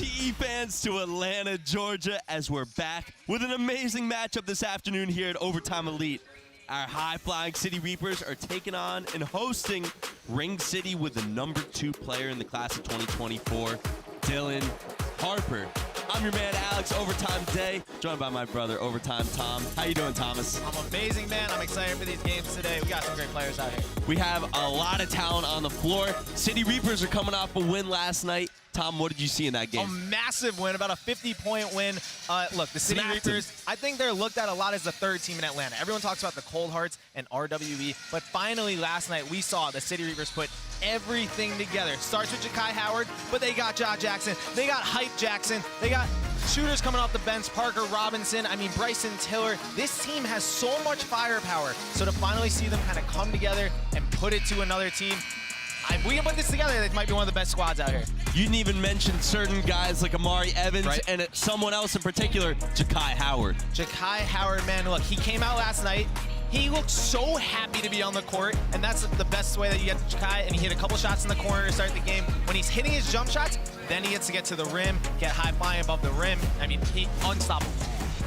PE fans to Atlanta, Georgia, as we're back with an amazing matchup this afternoon here at Overtime Elite. Our high-flying City Reapers are taking on and hosting Ring City with the #2 player in the class of 2024, Dylan Harper. I'm your man, Alex, Overtime Day, joined by my brother, Overtime Tom. How you doing, Thomas? I'm amazing, man. I'm excited for these games today. We got some great players out here. We have a lot of talent on the floor. City Reapers are coming off a win last night. Tom, what did you see in that game? A massive win, about a 50-point win. Look, the City Reapers, I think they're looked at a lot as the third team in Atlanta. Everyone talks about the Cold Hearts and RWE, but finally last night we saw the City Reapers put everything together. Starts with Jahki Howard, but they got Ja Jackson, they got Hype Jackson, they got shooters coming off the bench, Parker Robinson, Bryson Tiller. This team has so much firepower, so to finally see them kind of come together and put it to another team, if we can put this together, it might be one of the best squads out here. You didn't even mention certain guys like Amari Evans and someone else in particular, Jahki Howard. Jahki Howard, man, look, he came out last night. He looked so happy to be on the court, and that's the best way that you get to Jahki, and he hit a couple shots in the corner to start the game. When he's hitting his jump shots, then he gets to get to the rim, get high flying above the rim. He unstoppable.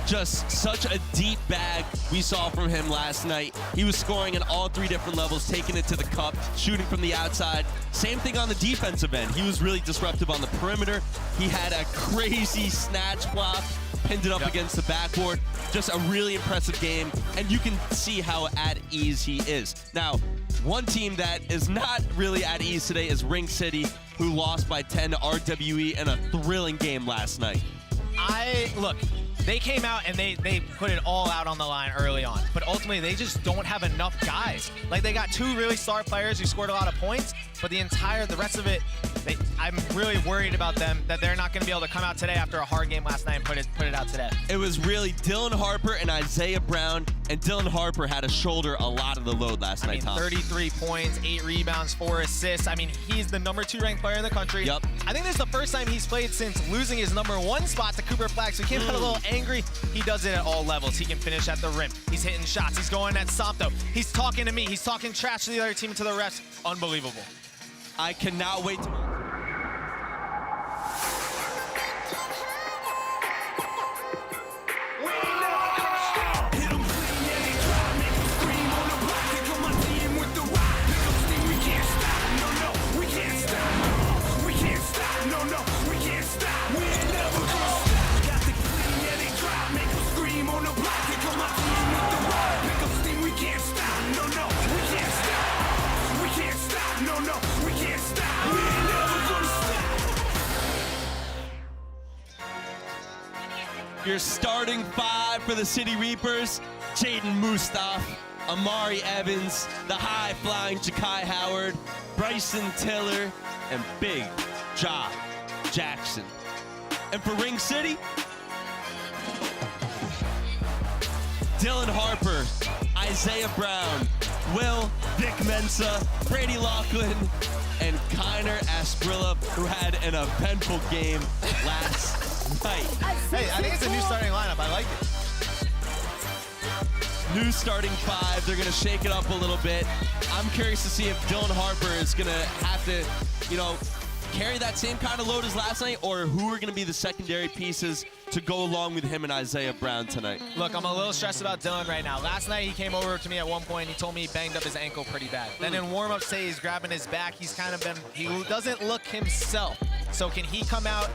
Just such a deep bag we saw from him last night. He was scoring at all 3 different levels, taking it to the cup, shooting from the outside. Same thing on the defensive end. He was really disruptive on the perimeter. He had a crazy snatch block, pinned it up against the backboard. Just a really impressive game, and you can see how at ease he is. Now, one team that is not really at ease today is Ring City, who lost by 10 to RWE in a thrilling game last night. Look, they came out and they put it all out on the line early on, but ultimately they just don't have enough guys. Like, they got 2 really star players who scored a lot of points, but the rest of it, I'm really worried about them, that they're not going to be able to come out today after a hard game last night and put it out today. It was really Dylan Harper and Isaiah Brown, and Dylan Harper had to shoulder a lot of the load last night, Tom. 33 points, 8 rebounds, 4 assists. He's the #2 ranked player in the country. Yep. I think this is the first time he's played since losing his #1 spot to Cooper Flag, so he came out a little angry. He does it at all levels. He can finish at the rim. He's hitting shots. He's going at Samto. He's talking to me. He's talking trash to the other team and to the refs. Unbelievable. I cannot wait to... Your starting 5 for the City Reapers: Jaden Mustaf, Amari Evans, the high-flying Jahki Howard, Bryson Tiller, and Big Ja Jackson. And for Ring City, Dylan Harper, Isaiah Brown, Will Vic Mensa, Brady Laughlin, and Kiner Asprilla, who had an eventful game last night. Hey, I think it's a new starting lineup. I like it. New starting 5. They're going to shake it up a little bit. I'm curious to see if Dylan Harper is going to have to, carry that same kind of load as last night, or who are going to be the secondary pieces to go along with him and Isaiah Brown tonight. Look, I'm a little stressed about Dylan right now. Last night he came over to me at one point and he told me he banged up his ankle pretty bad. Then in warm-up today he's grabbing his back. He doesn't look himself. So can he come out?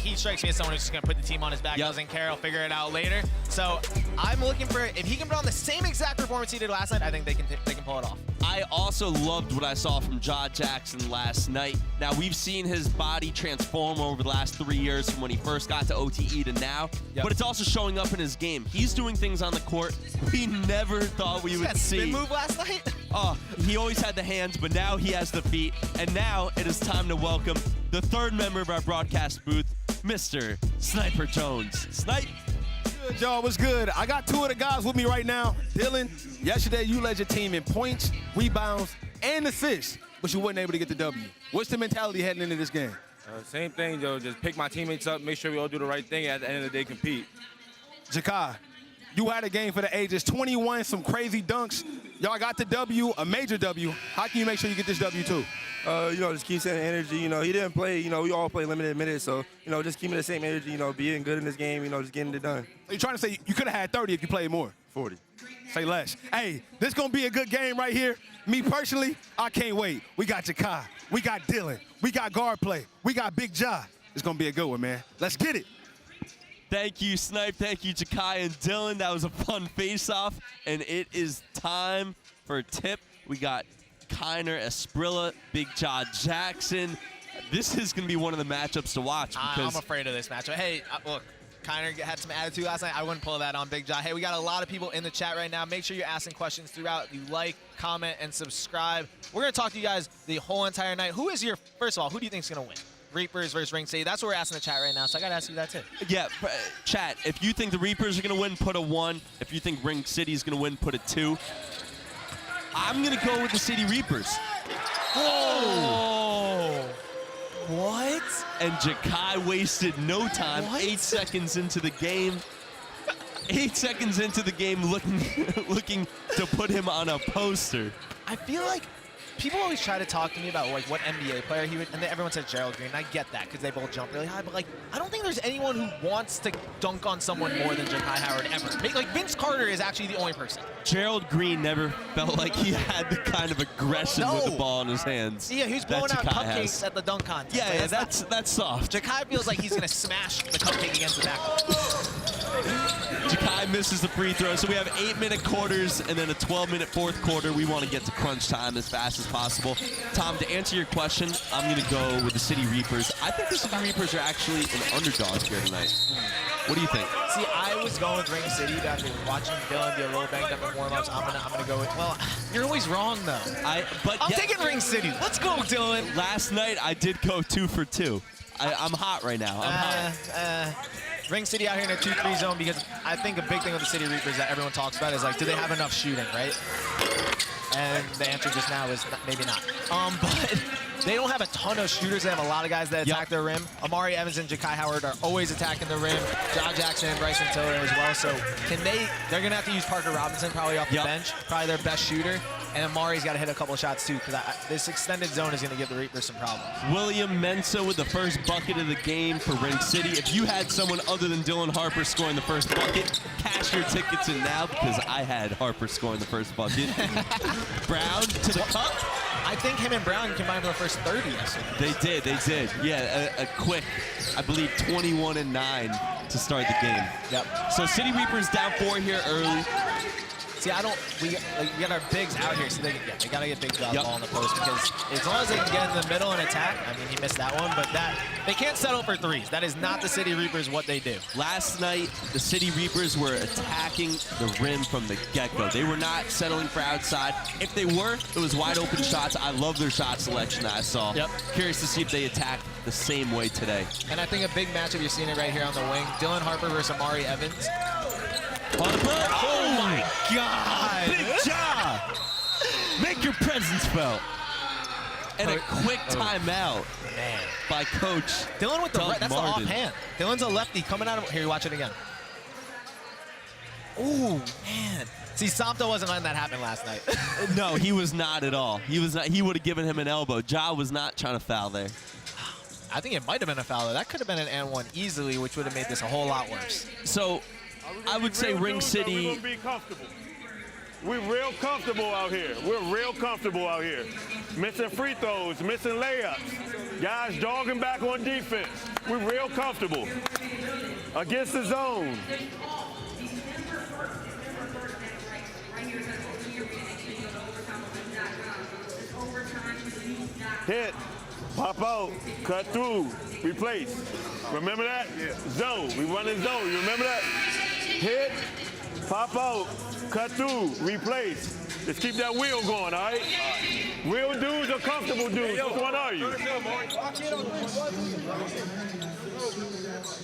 He strikes me as someone who's just going to put the team on his back. Doesn't care. He'll figure it out later. So I'm looking for, if he can put on the same exact performance he did last night, I think they can pull it off. I also loved what I saw from Ja Jackson last night. Now, we've seen his body transform over the last 3 years from when he first got to OTE to now, but it's also showing up in his game. He's doing things on the court we never thought we would see. Spin move last night? Oh, he always had the hands, but now he has the feet. And now it is time to welcome the 3rd member of our broadcast booth, Mr. Sniper Jones. Snipe. Good, y'all. What's good? I got 2 of the guys with me right now. Dylan, yesterday you led your team in points, rebounds, and assists, but you weren't able to get the W. What's the mentality heading into this game? Same thing, Joe. Just pick my teammates up, make sure we all do the right thing, at the end of the day compete. Jahki, You had a game for the ages. 21, some crazy dunks. Y'all got the W, a major W. How can you make sure you get this W too? Just keep sending energy. He didn't play. We all play limited minutes, so just keeping the same energy. Being good in this game. Just getting it done. You're trying to say you could have had 30 if you played more. 40. Say less. Hey, this gonna be a good game right here. Me personally, I can't wait. We got Jahki, we got Dylan, we got guard play, we got Big Ja. It's gonna be a good one, man. Let's get it. Thank you, Snipe. Thank you, Jahki and Dylan. That was a fun face-off, and it is time for a tip. We got Kiner Esprilla, Big Ja Jackson. This is going to be one of the matchups to watch. Because I'm afraid of this matchup. Hey, look, Kiner had some attitude last night. I wouldn't pull that on Big Ja. Hey, we got a lot of people in the chat right now. Make sure you're asking questions throughout. You like, comment, and subscribe. We're going to talk to you guys the whole entire night. First of all, who do you think is going to win? Reapers versus Ring City. That's what we're asking the chat right now, so I got to ask you that too. Yeah, chat, if you think the Reapers are going to win, put a 1. If you think Ring City is going to win, put a 2. I'm going to go with the City Reapers. Oh! What? And Jahki wasted no time. What? 8 seconds into the game. 8 seconds into the game looking to put him on a poster. I feel like people always try to talk to me about what NBA player he would, and then everyone said Gerald Green. I get that because they both jump really high, but I don't think there's anyone who wants to dunk on someone more than Jahki Howard ever. Vince Carter is actually the only person. Gerald Green never felt like he had the kind of aggression with the ball in his hands. Yeah, he was blowing out cupcakes at the dunk contest. Yeah, that's soft. Jahki feels like he's gonna smash the cupcake against the back. Jahki misses the free throw, so we have 8-minute quarters and then a 12-minute fourth quarter. We want to get to crunch time as fast as possible. Tom, to answer your question, I'm going to go with the City Reapers. I think the City Reapers are actually an underdog here tonight. What do you think? See, I was going with Ring City, but after watching Dylan be a little banged up in warm-ups, I'm gonna go with. Well, you're always wrong though. I'm taking Ring City. Let's go, Dylan. Last night I did go 2 for 2. I'm hot right now. I'm hot. Ring City out here in a 2-3 zone because I think a big thing with the City Reapers that everyone talks about is do they have enough shooting, right? And the answer just now is maybe not. But they don't have a ton of shooters. They have a lot of guys that attack their rim. Amari Evans and Jahki Howard are always attacking the rim. Ja Jackson and Bryson Tiller as well. So they're going to have to use Parker Robinson probably off the bench, probably their best shooter. And Amari's got to hit a couple of shots too because this extended zone is going to give the Reapers some problems. William Mensah with the first bucket of the game for Ring City. If you had someone other than Dylan Harper scoring the first bucket, cash your tickets in now because I had Harper scoring the first bucket. Brown to the cup. I think him and Brown combined for the first 30 yesterday. They did. Yeah, a quick, I believe, 21-9 to start the game. Yep. So City Reapers down 4 here early. See, we got our bigs out here so they got to get Big Ja ball in the post because as long as they can get in the middle and attack, I mean, he missed that one, but they can't settle for threes. That is not the City Reapers what they do. Last night, the City Reapers were attacking the rim from the get-go. They were not settling for outside. If they were, it was wide open shots. I love their shot selection that I saw. Yep. Curious to see if they attack the same way today. And I think a big matchup, you're seeing it right here on the wing. Dylan Harper versus Amari Evans. Harper. Oh my God! Big Ja! Make your presence felt. And a quick timeout by Coach Dylan with the Doug right. That's Martin. the offhand. Dylan's a lefty coming out of here. Watch it again. Ooh, man. See, Samto wasn't letting that happen last night. No, he was not at all. He was not. He would have given him an elbow. Ja was not trying to foul there. I think it might have been a foul though. That could have been an and one easily, which would have made this a whole lot worse. So, I would say Ring City. We're gonna be comfortable. We're real comfortable out here. We're real comfortable out here. Missing free throws, missing layups. Guys jogging back on defense. We're real comfortable. Against the zone. Hit, pop out, cut through, replace. Remember that? Yeah. Zone, we run in zone, you remember that? Hit, pop out, cut through, replace. Let's keep that wheel going, all right? Real dudes or comfortable dudes? Which one are you?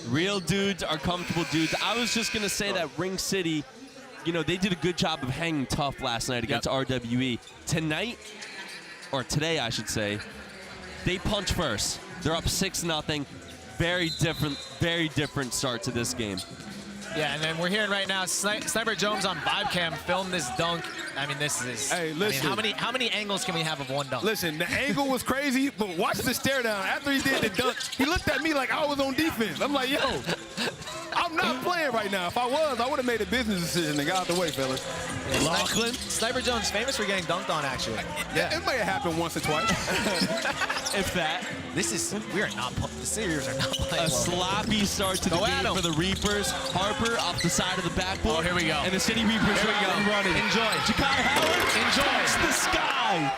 Real dudes are comfortable dudes. I was just going to say that Ring City, you know, they did a good job of hanging tough last night against RWE. Tonight, or today I should say, they punch first. They're up 6-0. Very different start to this game. Yeah, and then we're hearing right now, Sniper Jones on Vibecam filmed this dunk. I mean, this is. Hey, listen. I mean, how many angles can we have of one dunk? Listen, the angle was crazy, but watch the stare down. After he did the dunk, he looked at me like I was on defense. I'm like, yo, I'm not playing right now. If I was, I would have made a business decision and got out the way, fellas. Yeah, Lachlan. Sniper Jones famous for getting dunked on, actually. Yeah. It may have happened once or twice. If that. We are not, the Series are not playing A sloppy start to the game for the Reapers. Harper off the side of the backboard. Oh, here we go. And the City Reapers running. Enjoy. Jahki Howard Enjoy. the sky.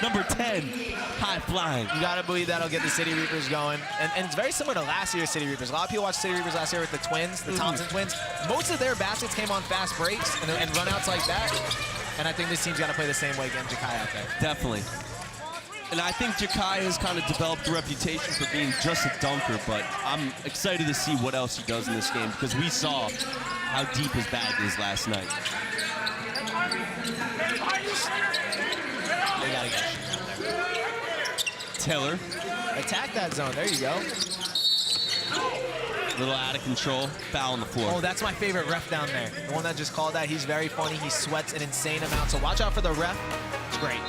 Number 10, high flying. You gotta believe that'll get the City Reapers going. And it's very similar to last year's City Reapers. A lot of people watched City Reapers last year with the twins, the Thompson twins. Most of their baskets came on fast breaks and runouts like that. And I think this team's gotta play the same way, getting Jahki out there. Definitely. And I think Jahki has kind of developed a reputation for being just a dunker, but I'm excited to see what else he does in this game because we saw how deep his bag is last night. They gotta get Taylor. Attack that zone. There you go. A little out of control. Foul on the floor. Oh, that's my favorite ref down there. The one that just called that. He's very funny. He sweats an insane amount. So watch out for the ref. It's great.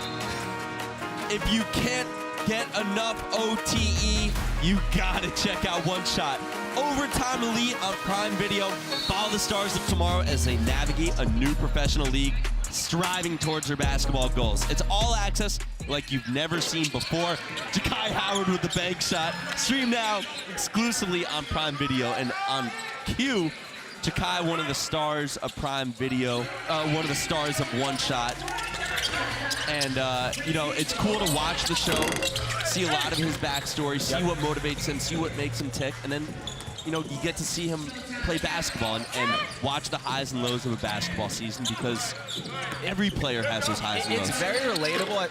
If you can't get enough OTE, you gotta check out One Shot. Overtime Elite on Prime Video. Follow the stars of tomorrow as they navigate a new professional league, striving towards their basketball goals. It's all access like you've never seen before. Jahki Howard with the bank shot. Stream now exclusively on Prime Video. And on cue, Jahki, one of the stars of Prime Video, one of the stars of One Shot. And, you know, it's cool to watch the show, see a lot of his backstory, see what motivates him, see what makes him tick, and then, you know, you get to see him play basketball and watch the highs and lows of a basketball season because every player has his highs and lows. It's very relatable.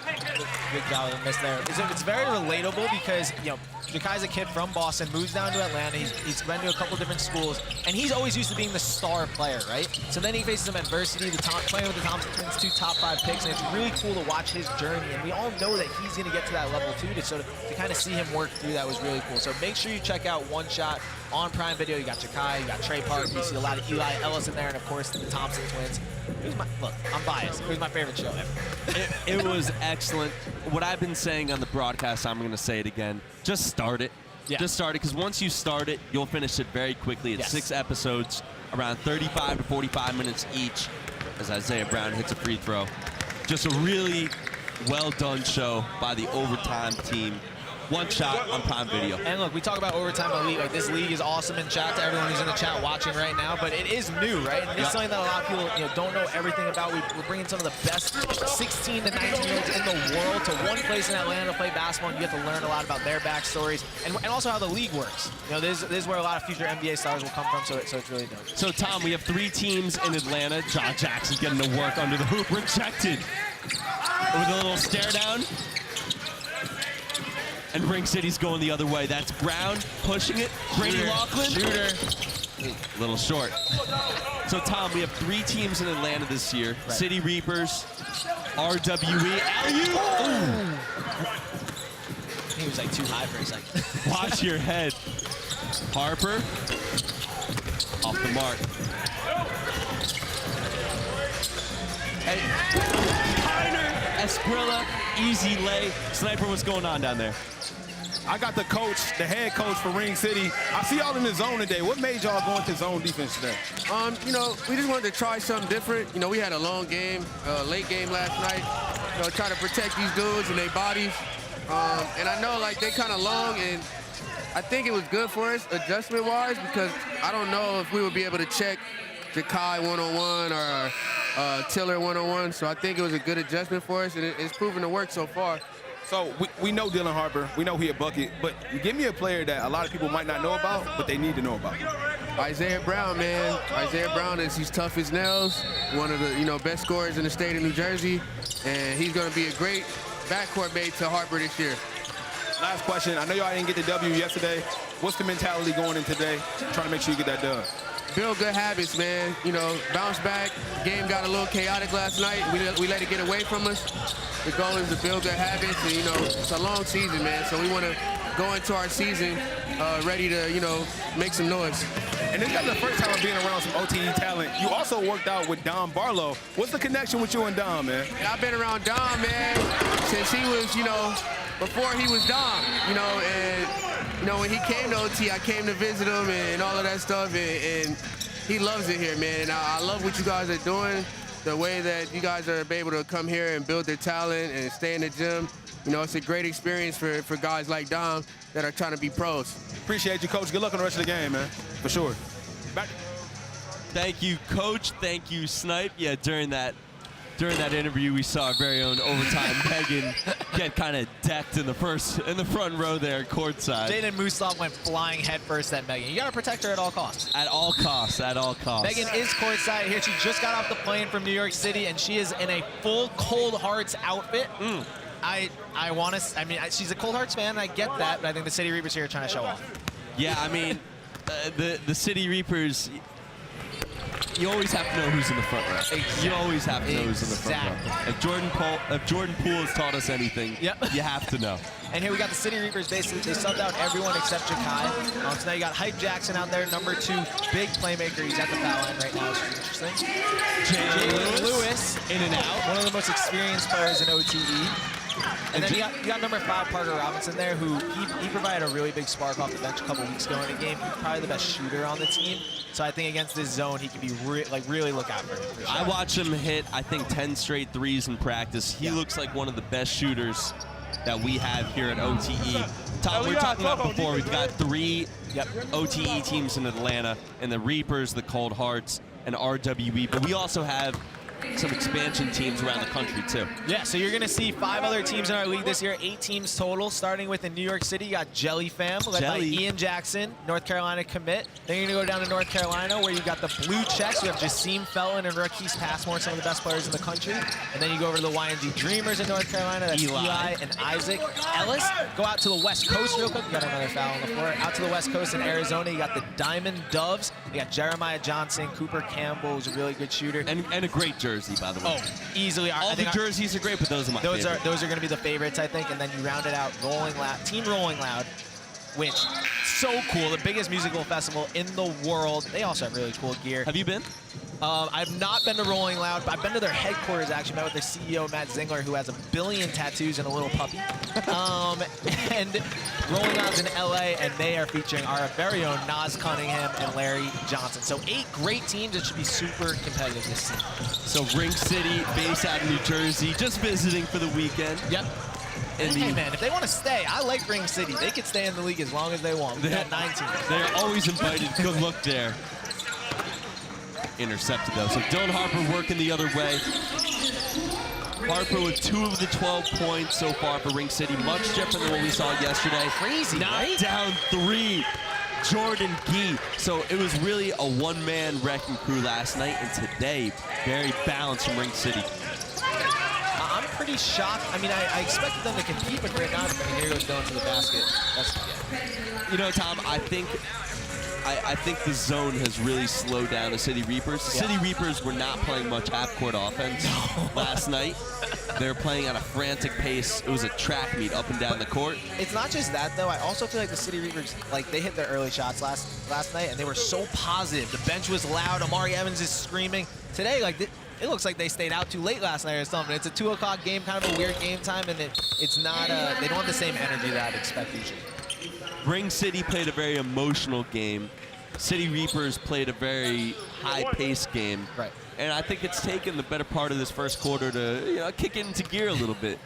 Good job with the miss there. It's very relatable because, you know, Jahki's a kid from Boston, moves down to Atlanta. He's been to a couple different schools, and he's always used to being the star player, right? So then he faces some adversity, playing with the Thompson Twins, 2 top 5 picks, and it's really cool to watch his journey. And we all know that he's going to get to that level too. To kind of see him work through that was really cool. So make sure you check out One Shot on Prime Video. You got Jahki, you got Trey Parker, you see a lot of Eli Ellis in there, and of course the Thompson Twins. Look, I'm biased. It was my favorite show ever. It was excellent. What I've been saying on the broadcast, I'm going to say it again. Just start it. Yeah. Just start it, because once you start it, you'll finish it very quickly. It's 6 episodes, around 35 to 45 minutes each, as Isaiah Brown hits a free throw. Just a really well-done show by the Overtime team. One Shot on Prime Video. And look, we talk about Overtime Elite. Like, this league is awesome in chat to everyone who's in the chat watching right now, but it is new, right? And it's something that a lot of people don't know everything about. We're bringing some of the best 16 to 19-year-olds in the world to one place in Atlanta to play basketball, and you get to learn a lot about their backstories and also how the league works. This is where a lot of future NBA stars will come from, so it's really dope. So, Tom, we have 3 teams in Atlanta. John Jackson getting to work under the hoop. Rejected. With a little stare down. And Ring City's going the other way. That's Brown pushing it. Brady Lachlan. Shooter. A little short. So, Tom, we have 3 teams in Atlanta this year. Right. City Reapers, RWE. Alley-oop. He was like too high for a second. Watch your head. Harper. Off the mark. Hey. Kiner. Esprilla. Easy lay. Sniper, what's going on down there? I got the coach, the head coach for Ring City. I see y'all in the zone today. What made y'all go into zone defense today? We just wanted to try something different. We had a long game, late game last night. Try to protect these dudes and their bodies. And I know, like, they kind of long, and I think it was good for us adjustment-wise because I don't know if we would be able to check Jahki one-on-one or Tiller one-on-one. So I think it was a good adjustment for us, and it's proven to work so far. So we know Dylan Harper. We know he a bucket. But give me a player that a lot of people might not know about, but they need to know about. Isaiah Brown, man. Isaiah Brown he's tough as nails. One of the best scorers in the state of New Jersey, and he's going to be a great backcourt mate to Harper this year. Last question. I know y'all didn't get the W yesterday. What's the mentality going in today? Trying to make sure you get that done. build good habits, man. You know, bounce back. Game got a little chaotic last night. We let it get away from us. The goal is to build good habits, and, you know, it's a long season, man. So we want to go into our season ready to, you know, make some noise. And this is the first time I'm being around some OTE talent. You also worked out with Dom Barlow. What's the connection with you and Dom, man? And I've been around Dom, man, since he was, you know, before he was Dom, you know, and, you know, when he came to OT, I came to visit him and all of that stuff, and he loves it here, man. And I love what you guys are doing, the way that you guys are able to come here and build their talent and stay in the gym. You know, it's a great experience for guys like Dom that are trying to be pros. Appreciate you, Coach. Good luck on the rest of the game, man, for sure. Back. Thank you, Coach. Thank you, Snipe. Yeah, during that interview, we saw our very own overtime Megan get kind of decked in the front row there, courtside. Jaden Musov went flying headfirst at Megan. You got to protect her at all costs. At all costs, at all costs. Megan is courtside here. She just got off the plane from New York City, and she is in a full Cold Hearts outfit. I want to. I mean, she's a Cold Hearts fan, and I get that, but I think the City Reapers here are trying to show off. Yeah, I mean, the City Reapers. You always have to know who's in the front row. Exactly. You always have to know who's in the front row. If Jordan Poole has taught us anything, you have to know. And here we got the City Reapers. Basically, they subbed out everyone except Jahki. So now you got Hype Jackson out there, number 2, big playmaker. He's at the foul line right now, which is interesting. Jalen Lewis, in and out. one of the most experienced players in OTE. And then you got number 5, Parker Robinson there, who he provided a really big spark off the bench a couple weeks ago in the game. He's probably the best shooter on the team. So I think against this zone, he can be really look out for him. For sure. I watch him hit, I think, 10 straight threes in practice. He looks like one of the best shooters that we have here at OTE. Tom, we were talking about before, we've got 3 OTE teams in Atlanta, and the Reapers, the Cold Hearts, and RWE. But we also have some expansion teams around the country too. Yeah, so you're going to see 5 other teams in our league this year, 8 teams total. Starting with in New York City, you got Jelly Fam, led by Ian Jackson, North Carolina commit. Then you're going to go down to North Carolina, where you got the Blue Checks. You have Jasim Felon and Rakis Passmore, some of the best players in the country. And then you go over to the YNG Dreamerz in North Carolina. That's Eli and Isaac Ellis. Go out to the West Coast real quick. You got another foul on the floor. Out to the West Coast in Arizona, you got the Diamond Doves. You got Jeremiah Johnson, Cooper Campbell, who's a really good shooter. And a great jersey, by the way. Oh, easily. All the jerseys are great, but those are my favorite. Those are going to be the favorites, I think. And then you round it out, Team Rolling Loud, which so cool. The biggest musical festival in the world. They also have really cool gear. Have you been? I've not been to Rolling Loud, but I've been to their headquarters, actually. Met with their CEO, Matt Zingler, who has 1 billion tattoos and a little puppy. And Rolling Loud's in LA, and they are featuring our very own Nas Cunningham and Larry Johnson. So 8 great teams that should be super competitive this season. So Ring City, based out of New Jersey, just visiting for the weekend. Yep. Hey, man, if they want to stay, I like Ring City. They could stay in the league as long as they want. We got 9 teams. They're always invited. Good look there. Intercepted, though. So Dylan Harper working the other way. Harper with 2 of the 12 points so far for Ring City. Much different than what we saw yesterday. Crazy, Knocked down 3. Jordan Gee. So it was really a one-man wrecking crew last night, and today, very balanced from Ring City. I'm pretty shocked. I mean, I expected them to compete, but they're not. I mean, here goes Dylan to the basket. You know, Tom, I think the zone has really slowed down the City Reapers. The City Reapers were not playing much half-court offense last night. They were playing at a frantic pace. It was a track meet up and down the court. It's not just that, though. I also feel like the City Reapers, like, they hit their early shots last night, and they were so positive. The bench was loud. Amari Evans is screaming. Today, like, it looks like they stayed out too late last night or something. It's a 2 o'clock game, kind of a weird game time, and it's not, they don't have the same energy that I'd expect usually. Ring City played a very emotional game. City Reapers played a very high-paced game. Right. And I think it's taken the better part of this first quarter to, you know, kick it into gear a little bit.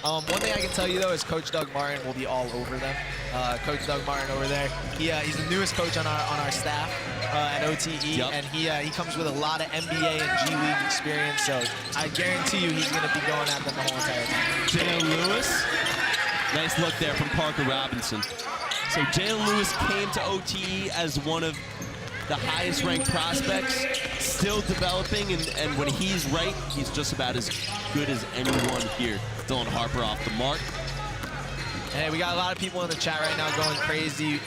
One thing I can tell you, though, is Coach Doug Martin will be all over them. Coach Doug Martin over there, he's the newest coach on our staff at OTE, and he comes with a lot of NBA and G League experience, so I guarantee you he's going to be going at them the whole entire time. Jalen Lewis, nice look there from Parker Robinson. So Jalen Lewis came to OTE as one of the highest ranked prospects, still developing, and when he's right, he's just about as good as anyone here. Dylan Harper off the mark. Hey, we got a lot of people in the chat right now going crazy.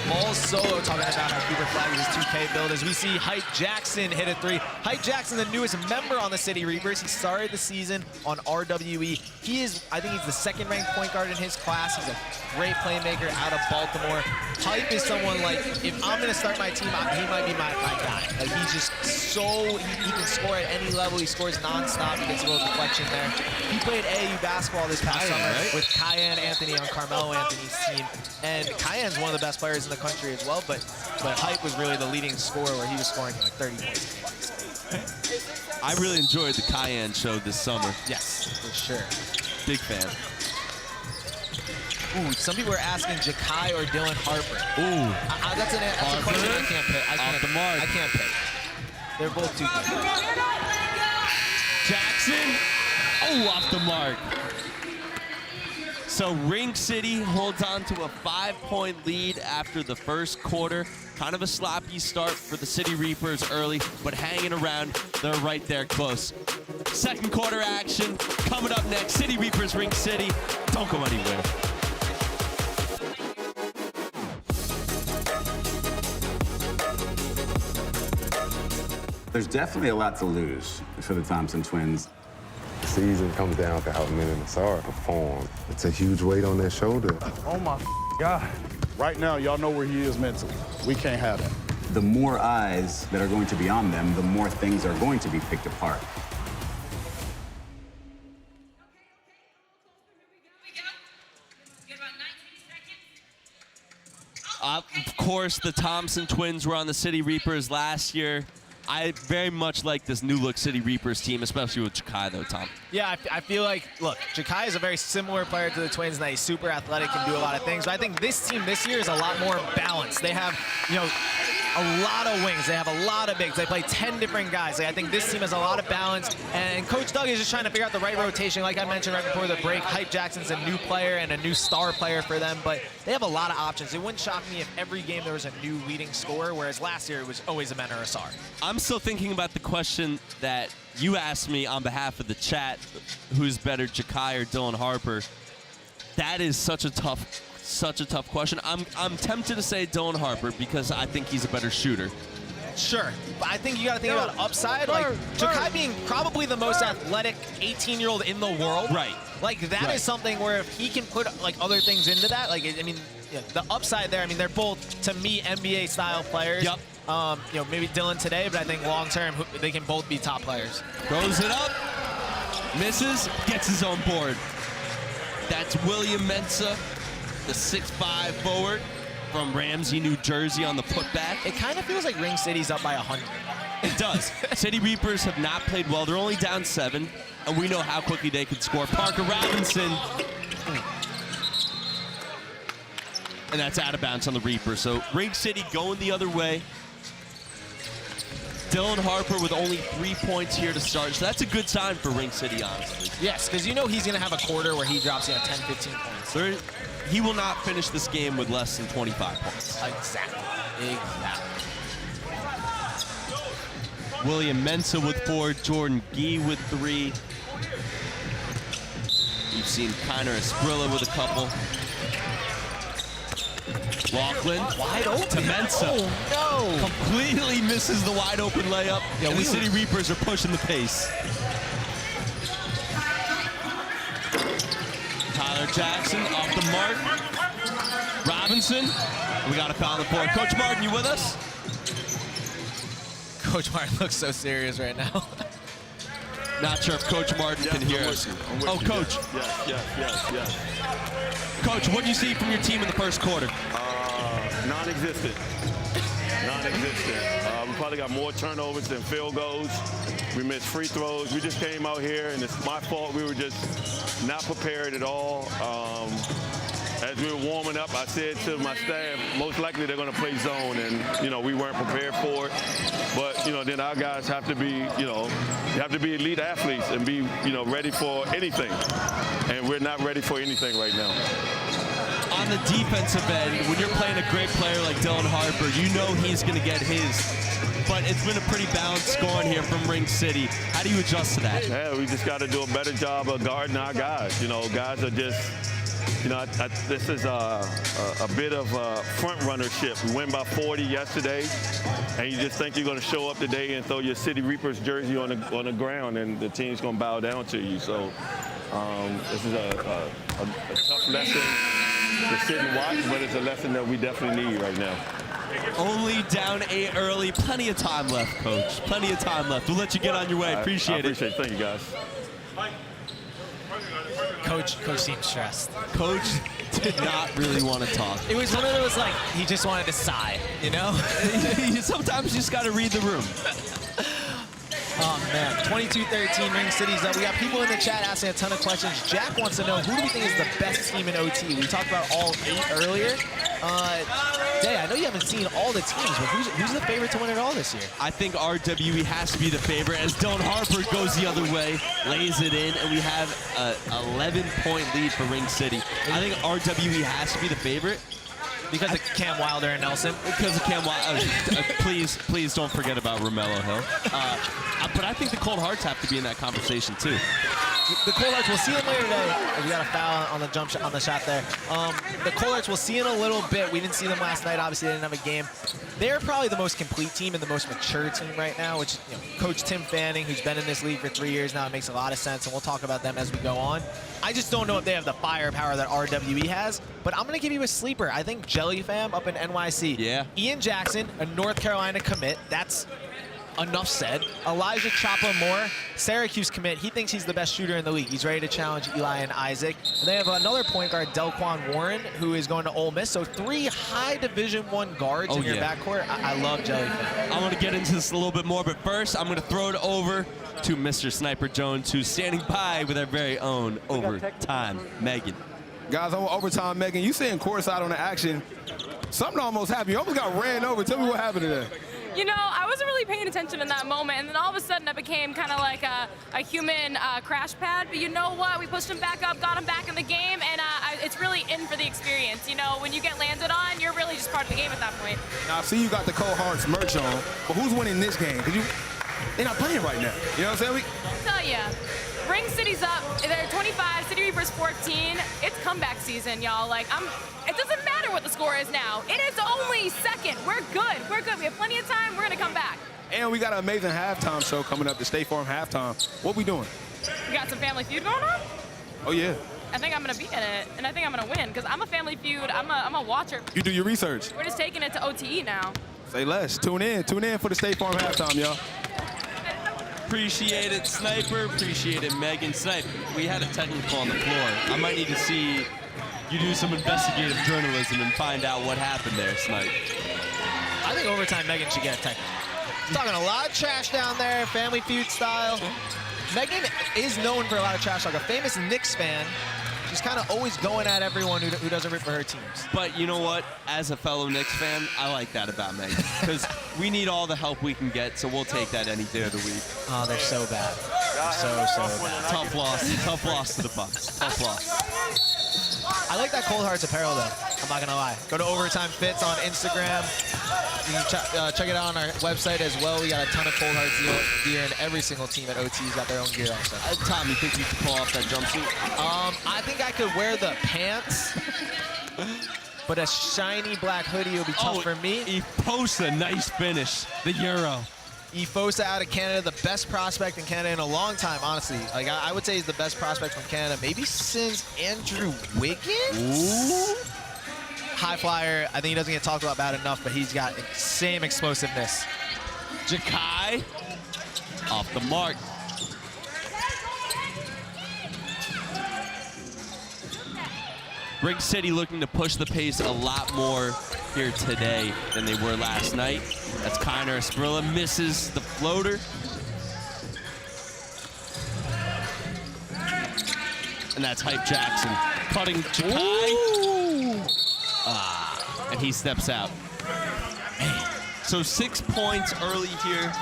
Balls Solo talking about how Cooper Flag is his 2K build. As we see Hype Jackson hit a 3. Hype Jackson, the newest member on the City Reapers. He started the season on RWE. I think he's the second-ranked point guard in his class. He's a great playmaker out of Baltimore. Hype is someone like, if I'm going to start my team, he might be my guy. Like, he's just he can score at any level. He scores nonstop. He gets a little deflection there. He played AAU basketball this past summer with Cayenne Anthony on Carmelo Anthony's team. And Cayenne's one of the best players in the country as well, but Hype was really the leading scorer where he was scoring like 30 points. I really enjoyed the Cayenne show this summer. Yes, for sure. Big fan. Ooh, some people are asking Jahki or Dylan Harper. Ooh. That's a question I can't pick. Off the mark. I can't pick. They're both too good. Jackson. Oh, off the mark. So Ring City holds on to a 5-point lead after the first quarter. Kind of a sloppy start for the City Reapers early, but hanging around. They're right there close. Second quarter action coming up next. City Reapers, Ring City. Don't go anywhere. There's definitely a lot to lose for the Thompson twins. The season comes down to how men and Asar perform. It's a huge weight on their shoulder. Oh my God. Right now, y'all know where he is mentally. We can't have that. The more eyes that are going to be on them, the more things are going to be picked apart. Of course, the Thompson twins were on the City Reapers last year. I very much like this new-look City Reapers team, especially with Jahki, though, Tom. Yeah, I feel like, look, Jahki is a very similar player to the Twins in that he's super athletic, can do a lot of things. But I think this team this year is a lot more balanced. They have, you know, a lot of wings. They have a lot of bigs. They play 10 different guys. I think this team has a lot of balance. And Coach Doug is just trying to figure out the right rotation. Like I mentioned right before the break, Hype Jackson's a new player and a new star player for them. But they have a lot of options. It wouldn't shock me if every game there was a new leading scorer, whereas last year it was always a men or a Asar. I'm still thinking about the question that you asked me on behalf of the chat, who's better, Jahki or Dylan Harper? That is such a tough question. I'm tempted to say Dylan Harper because I think he's a better shooter. Sure, but I think you got to think about upside. Like Jahki being probably the most athletic 18-year-old in the world. Right. Like that is something where if he can put like other things into that, like I mean, yeah, the upside there. I mean, they're both to me NBA-style players. Yep. You know, maybe Dylan today, but I think long-term they can both be top players. Throws it up, misses, gets his own board. That's William Mensa, the 6'5" forward from Ramsey, New Jersey on the putback. It kind of feels like Ring City's up by 100. It does. City Reapers have not played well. They're only down 7, and we know how quickly they can score. Parker Robinson. And that's out of bounds on the Reaper. So Ring City going the other way. Dylan Harper with only 3 points here to start. So that's a good sign for Ring City, honestly. Yes, because you know he's going to have a quarter where he drops 10, 15 points. He will not finish this game with less than 25 points. Exactly. William Mensa with 4, Jordan Gee with 3. You've seen Kiner Esprilla with a couple. Laughlin wide open to Mensa. Oh no! Completely misses the wide open layup. Yeah, and the City Reapers are pushing the pace. Tyler Jackson off the mark. Robinson. We got a foul on the board. Coach Martin, you with us? Coach Martin looks so serious right now. Not sure if Coach Martin can hear us. Oh, Coach. Yes. Coach, what do you see from your team in the first quarter? Non-existent. We probably got more turnovers than field goals. We missed free throws. We just came out here, and it's my fault. We were just not prepared at all. As we were warming up, I said to my staff, most likely they're going to play zone, and, you know, we weren't prepared for it. But, you know, then our guys have to be, you know, you have to be elite athletes and be, you know, ready for anything. And we're not ready for anything right now. On the defensive end, when you're playing a great player like Dylan Harper, you know he's going to get his. But it's been a pretty balanced scoring here from Ring City. How do you adjust to that? Yeah, we just got to do a better job of guarding our guys. You know, guys are just You know, this is a bit of front runnership. We win by 40 yesterday, and you just think you're going to show up today and throw your City Reapers jersey on the ground, and the team's going to bow down to you. So this is a tough lesson to sit and watch, but it's a lesson that we definitely need right now. Only down 8 early. Plenty of time left, Coach. Plenty of time left. We'll let you get on your way. Appreciate it. Thank you, guys. Coach seemed stressed. Coach did not really want to talk. It was one of those, like, he just wanted to sigh, you know? Sometimes you just got to read the room. Oh, man. 22-13 Ring City's up. We got people in the chat asking a ton of questions. Jack wants to know, who do we think is the best team in OT? We talked about all 8 earlier. Day, I know you haven't seen all the teams, but who's the favorite to win it all this year? I think RWE has to be the favorite as Dylan Harper goes the other way, lays it in, and we have an 11-point lead for Ring City. I think RWE has to be the favorite. Because of Cam Wilder and Nelson? Because of Cam Wilder. Please don't forget about Romello Hill. But I think the Cold Hearts have to be in that conversation, too. The Cold Hearts, we'll see them later today. We got a foul on the jump shot, on the shot there. The Cold Hearts, we'll see in a little bit. We didn't see them last night. Obviously, they didn't have a game. They're probably the most complete team and the most mature team right now, which, you know, Coach Tim Fanning, who's been in this league for 3 years now, it makes a lot of sense, and we'll talk about them as we go on. I just don't know if they have the firepower that RWE has, but I'm going to give you a sleeper. I think Jelly Fam up in NYC. Yeah. Ian Jackson, a North Carolina commit. That's enough said. Elijah Chapa Moore, Syracuse commit. He thinks he's the best shooter in the league. He's ready to challenge Eli and Isaac. And they have another point guard, Delquan Warren, who is going to Ole Miss. So 3 high Division I guards in your backcourt. I love Jelly Fam. I want to get into this a little bit more, but first I'm going to throw it over to Mr. Sniper Jones, who's standing by with our very own Overtime Megan. Guys, on Overtime Megan, you seeing courtside on the action. Something almost happened. You almost got ran over. Tell me what happened today. You know, I wasn't really paying attention in that moment, and then all of a sudden it became kind of like a human crash pad. But you know what? We pushed him back up, got him back in the game, and it's really in for the experience. You know, when you get landed on, you're really just part of the game at that point. Now, I see you got the Cold Hearts merch on, but who's winning this game? Because they're not playing right now. You know what I'm saying? I'll tell you. Ring City's up. They're 25, City Reapers 14. It's comeback season, y'all. Like, it doesn't matter what the score is now. It is only second. We're good. We're good. We have plenty of time. We're going to come back. And we got an amazing halftime show coming up, the State Farm halftime. What we doing? We got some Family Feud going on? Oh, yeah. I think I'm going to be in it, and I think I'm going to win because I'm a Family Feud. I'm a watcher. You do your research. We're just taking it to OTE now. Say less. Tune in. Tune in for the State Farm halftime, y'all. Appreciate it, Sniper. Appreciate it, Megan. Snipe, we had a technical on the floor. I might need to see you do some investigative journalism and find out what happened there, Snipe. I think Overtime Megan should get a technical. She's talking a lot of trash down there, Family Feud style. Megan is known for a lot of trash, like a famous Knicks fan. She's kind of always going at everyone who doesn't root for her teams. But you know what? As a fellow Knicks fan, I like that about Megan. Because we need all the help we can get, so we'll take that any day of the week. Oh, they're so bad. They're so bad. Tough loss to the Bucks. Tough loss. I like that Cold Hearts apparel, though. I'm not going to lie. Go to Overtime Fits on Instagram. You can check it out on our website as well. We got a ton of Cold Hearts gear, and every single team at OT's got their own gear also. Tom, you think you could pull off that jumpsuit? I think I could wear the pants, but a shiny black hoodie would be tough for me. Efosa, nice finish. The Euro. Efosa out of Canada, the best prospect in Canada in a long time, honestly. Like I would say he's the best prospect from Canada, maybe since Andrew Wiggins. Ooh. High flyer. I think he doesn't get talked about enough, but he's got same explosiveness. Jahki off the mark. Ring City looking to push the pace a lot more here today than they were last night. That's Kiner Esprilla misses the floater. And that's Hype Jackson cutting Jahki. And he steps out. Man. So 6 points early here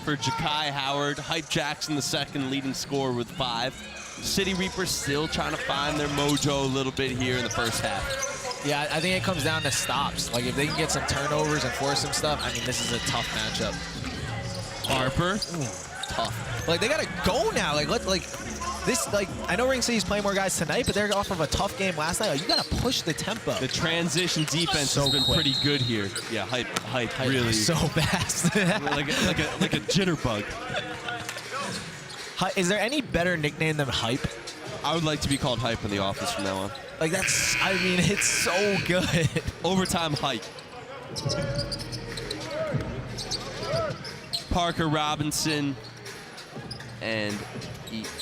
for Jahki Howard. Hype Jackson, the second leading scorer with 5. City Reapers still trying to find their mojo a little bit here in the first half. Yeah, I think it comes down to stops. Like, if they can get some turnovers and force some stuff, I mean, this is a tough matchup. Harper. Tough. Like, they got to go now. Like, this, like, I know Ring City's playing more guys tonight, but they're off of a tough game last night. Like, you got to push the tempo. The transition defense has been pretty good here. Yeah, hype really. So fast. like a jitterbug. Is there any better nickname than Hype? I would like to be called Hype in the office from now on. Like, that's, I mean, it's so good. Overtime Hype. Parker Robinson and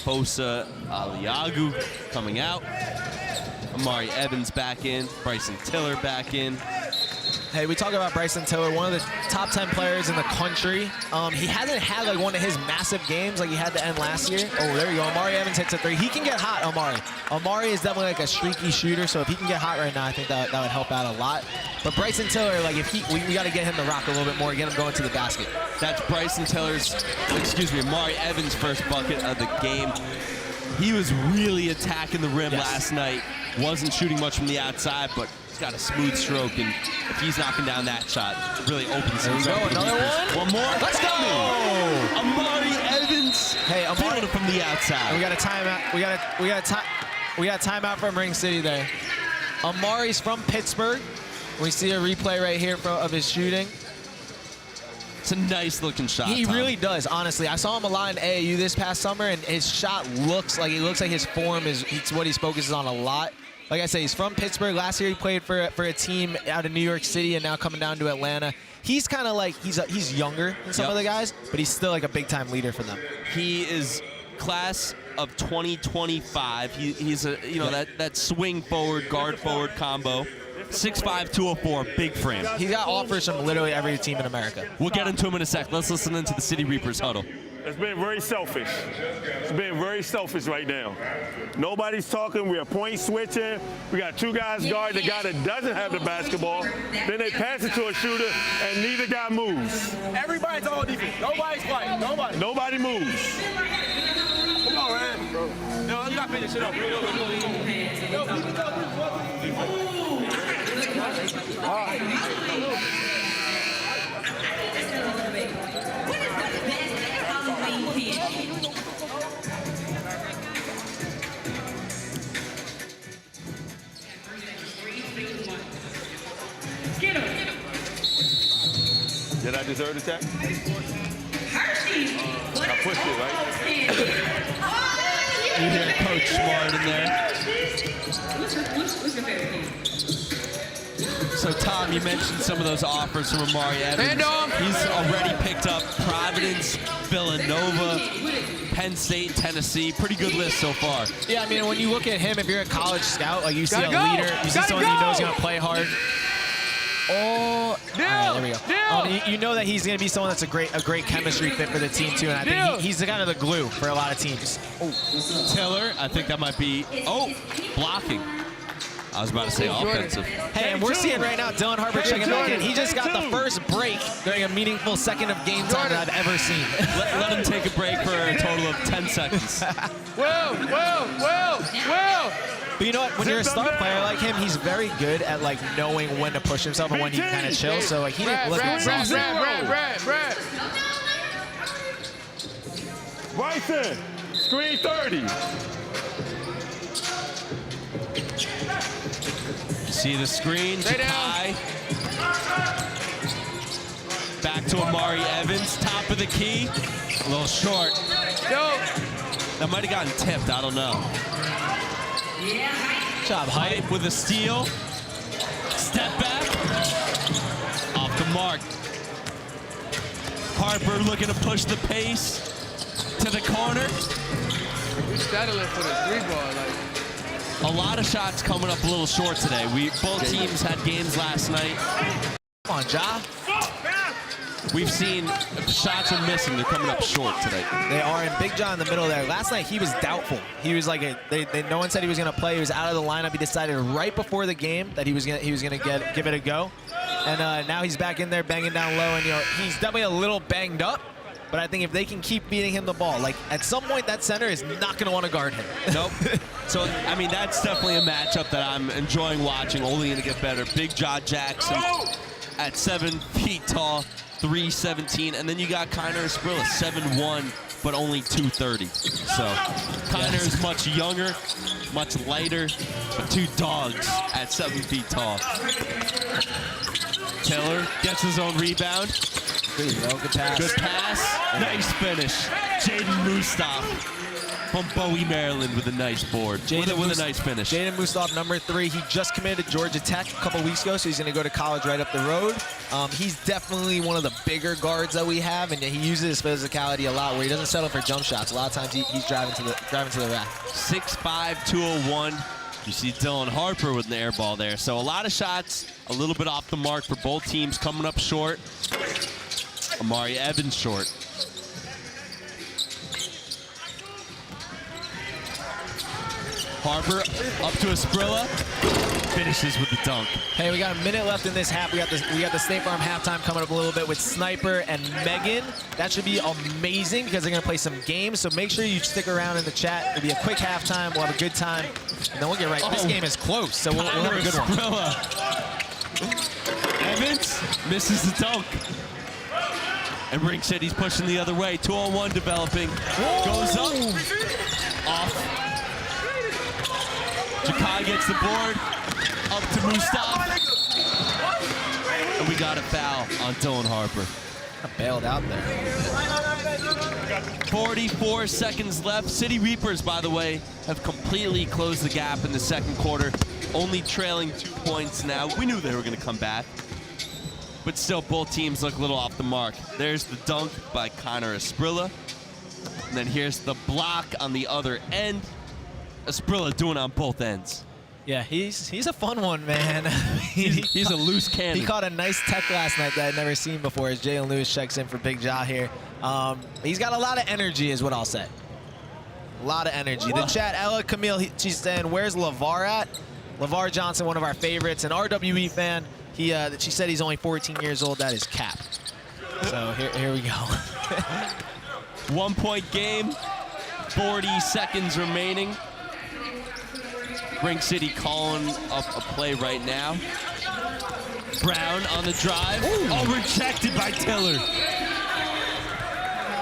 Fosa Aliagu coming out. Amari Evans back in. Bryson Tiller back in. Hey, we talk about Bryson Tiller, one of the top 10 players in the country. He hasn't had like one of his massive games like he had to end last year. Oh, there you go. Amari Evans hits a 3. He can get hot, Amari. Amari is definitely like a streaky shooter, so if he can get hot right now, I think that would help out a lot. But Bryson Tiller, like if we got to get him to rock a little bit more, get him going to the basket. That's Bryson Tiller's, Amari Evans' first bucket of the game. He was really attacking the rim last night. Wasn't shooting much from the outside, but he's got a smooth stroke, and if he's knocking down that shot, it really opens things up. Another one. One more. Let's go. Amari Evans. Hey, Amari from the outside. We got a timeout. We got a timeout from Ring City there. Amari's from Pittsburgh. We see a replay right here of his shooting. It's a nice looking shot. He really does, honestly. I saw him a lot in AAU this past summer, and his shot looks like his form is what he focuses on a lot. Like I say, he's from Pittsburgh. Last year he played for a team out of New York City, and now coming down to Atlanta. He's kind of like he's younger than some of the guys, but he's still like a big time leader for them. He is class of 2025. He's a that swing forward, guard forward combo. 6'5", 204, big frame. He's got offers from literally every team in America. We'll get into him in a sec. Let's listen into the City Reapers huddle. It's been very selfish. It's been very selfish right now. Nobody's talking. We are point switching. We got 2 guys guard the guy that doesn't have the basketball. Then they pass it to a shooter, and neither guy moves. Everybody's all defense. Nobody's fighting. Nobody moves. Come on, man. No, I'm not finishing up. Did I deserve the tech? I pushed it, right? You hear Coach Smart in there. So, Tom, you mentioned some of those offers from Amari Evans. He's already picked up Providence, Villanova, Penn State, Tennessee. Pretty good list so far. Yeah, I mean, when you look at him, if you're a college scout, like you see a leader, you see someone who knows he's going to play hard. Oh, there we go. You know that he's going to be someone that's a great chemistry fit for the team too, and I think he's kind of the glue for a lot of teams. Tiller, I think that might be blocking. I was about to say offensive. Hey, and we're seeing right now Dylan Harper checking back in. He just got the first break during a meaningful second of game time that I've ever seen. Let him take a break for a total of 10 seconds. Well. But you know what? When you're a star player like him, he's very good at like knowing when to push himself and when he can kind of chill. So like he didn't look exhausted. Bryson, screen 30. See the screen, Jahki. Back to Amari Evans, top of the key. A little short. That might have gotten tipped, I don't know. Good job, Hype with a steal. Step back. Off the mark. Harper looking to push the pace to the corner. He's settling for the 3-ball. A lot of shots coming up a little short today. Both teams had games last night. Come on, Ja. We've seen shots are missing. They're coming up short today. They are, and Big John in the middle there. Last night he was doubtful. He was like, no one said he was going to play. He was out of the lineup. He decided right before the game that he was going to give it a go, and now he's back in there banging down low. And he's definitely a little banged up. But I think if they can keep beating him the ball, like at some point that center is not going to want to guard him. Nope. So, I mean, that's definitely a matchup that I'm enjoying watching, only going to get better. Big Jaw Jackson at 7 feet tall, 317. And then you got Kiner Esprilla, 7'1", but only 230. So Kiner is much younger, much lighter, but two dogs at 7 feet tall. Tiller gets his own rebound. Good pass. Good pass. Nice finish. Jaden Mustaf from Bowie, Maryland with a nice board. With a nice finish. Jaden Mustaf, number 3. He just committed to Georgia Tech a couple weeks ago, so he's going to go to college right up the road. He's definitely one of the bigger guards that we have, and he uses his physicality a lot where he doesn't settle for jump shots. A lot of times he's driving to the rack. 6'5", 201. You see Dylan Harper with an air ball there. So a lot of shots, a little bit off the mark for both teams, coming up short. Amari Evans short. Harper up to Asprilla, finishes with the dunk. Hey, we got a minute left in this half. We got the State Farm halftime coming up a little bit with Sniper and Megan. That should be amazing because they're going to play some games. So make sure you stick around in the chat. It'll be a quick halftime. We'll have a good time, and then we'll get right. This game is close, so we'll have a good one. Evans misses the dunk. And Ring City's pushing the other way. 2-on-1 developing. Goes up. Off. Jahki gets the board. Up to Mustaf. And we got a foul on Dylan Harper. Bailed out there. 44 seconds left. City Reapers, by the way, have completely closed the gap in the second quarter. Only trailing 2 points now. We knew they were going to come back. But still, both teams look a little off the mark. There's the dunk by Kiner Asprilla. And then here's the block on the other end. Asprilla doing on both ends. Yeah, he's a fun one, man. he's a loose cannon. He caught a nice tech last night that I'd never seen before as Jalen Lewis checks in for Big Jah here. He's got a lot of energy is what I'll say. A lot of energy. The chat, Ella Camille, she's saying, where's LeVar at? LeVar Johnson, one of our favorites, an RWE fan. She said he's only 14 years old. That is cap. So here we go. 1 point game, 40 seconds remaining. Ring City calling up a play right now. Brown on the drive. Ooh. Oh, rejected by Tiller.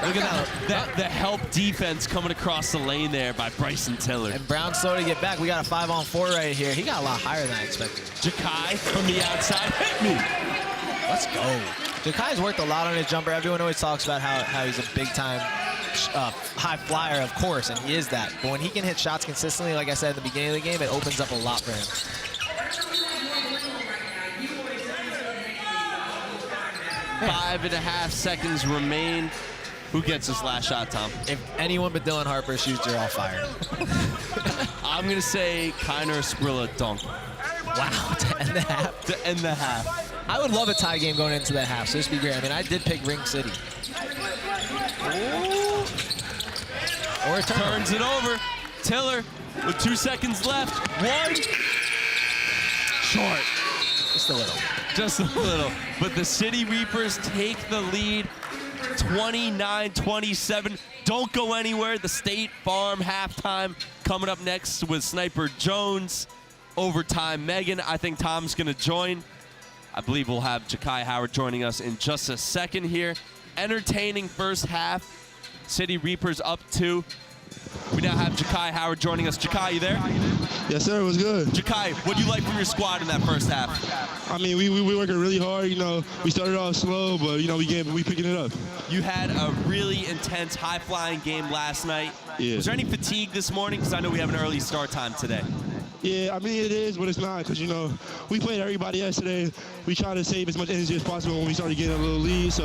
Look at that. The help defense coming across the lane there by Bryson Tiller. And Brown slow to get back. We got a 5-on-4 right here. He got a lot higher than I expected. Jahki from the outside. Hit me. Let's go. Jahki's worked a lot on his jumper. Everyone always talks about how he's a big-time high flyer, of course, and he is that. But when he can hit shots consistently, like I said at the beginning of the game, it opens up a lot for him. Yeah. 5.5 seconds remain. Who gets this last shot, Tom? If anyone but Dylan Harper shoots, you're all fired. I'm going to say Kiner Asprilla dunk. Wow, to end the half? To end the half. I would love a tie game going into the half, so this would be great. I mean, I did pick Ring City. Ooh. Or turns it over. Tiller with 2 seconds left. One. Short. Just a little. Just a little. But the City Reapers take the lead. 29-27. Don't go anywhere. The State Farm halftime coming up next with Sniper Jones. Overtime Megan. I think Tom's going to join. I believe we'll have Jahki Howard joining us in just a second here. Entertaining first half. City Reapers up 2. We now have Jahki Howard joining us. Jahki, you there? Yes, sir. It was good. Jahki, what do you like from your squad in that first half? I mean, we working really hard. You know, we started off slow, but you know, we picking it up. You had a really intense, high-flying game last night. Yeah. Was there any fatigue this morning? Because I know we have an early start time today. Yeah, I mean, it is, but it's not, because, you know, we played everybody yesterday. We tried to save as much energy as possible when we started getting a little lead, so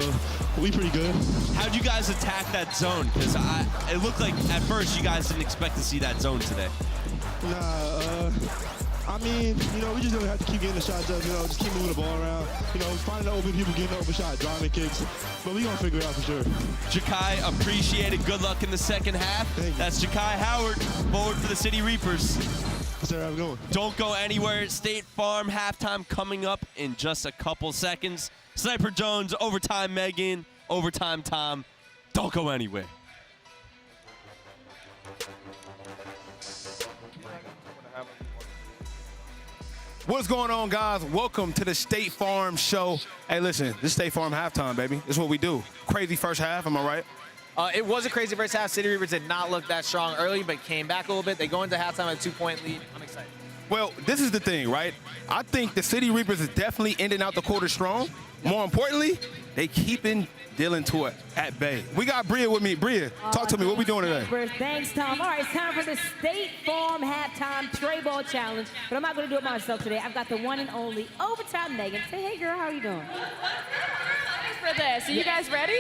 we pretty good. How'd you guys attack that zone? Because it looked like at first you guys didn't expect to see that zone today. Nah, I mean, you know, we just gonna have to keep getting the shots up, you know, just keep moving the ball around, you know, finding the open people, getting the open shot, driving kicks, but we gonna figure it out for sure. Jahki, appreciate it. Good luck in the second half. That's Jahki Howard, forward for the City Reapers. Sir, how's it going? Don't go anywhere. State Farm halftime coming up in just a couple seconds. Sniper Jones, overtime Megan, overtime Tom. Don't go anywhere. What's going on, guys? Welcome to the State Farm show. Hey, listen, this State Farm halftime, baby. This is what we do. Crazy first half, am I right? It was a crazy first half. City Reapers did not look that strong early, but came back a little bit. They go into halftime with a 2-point lead. I'm excited. Well, this is the thing, right? I think the City Reapers is definitely ending out the quarter strong. More importantly, they keeping Dylan to it at bay. We got Bria with me. Bria, talk to me. What we doing today? Thanks, Tom. All right, it's time for the State Farm Halftime Tray Ball Challenge, but I'm not going to do it myself today. I've got the one and only Overtime Megan. Say, hey, girl, how are you doing? For this, are you guys ready?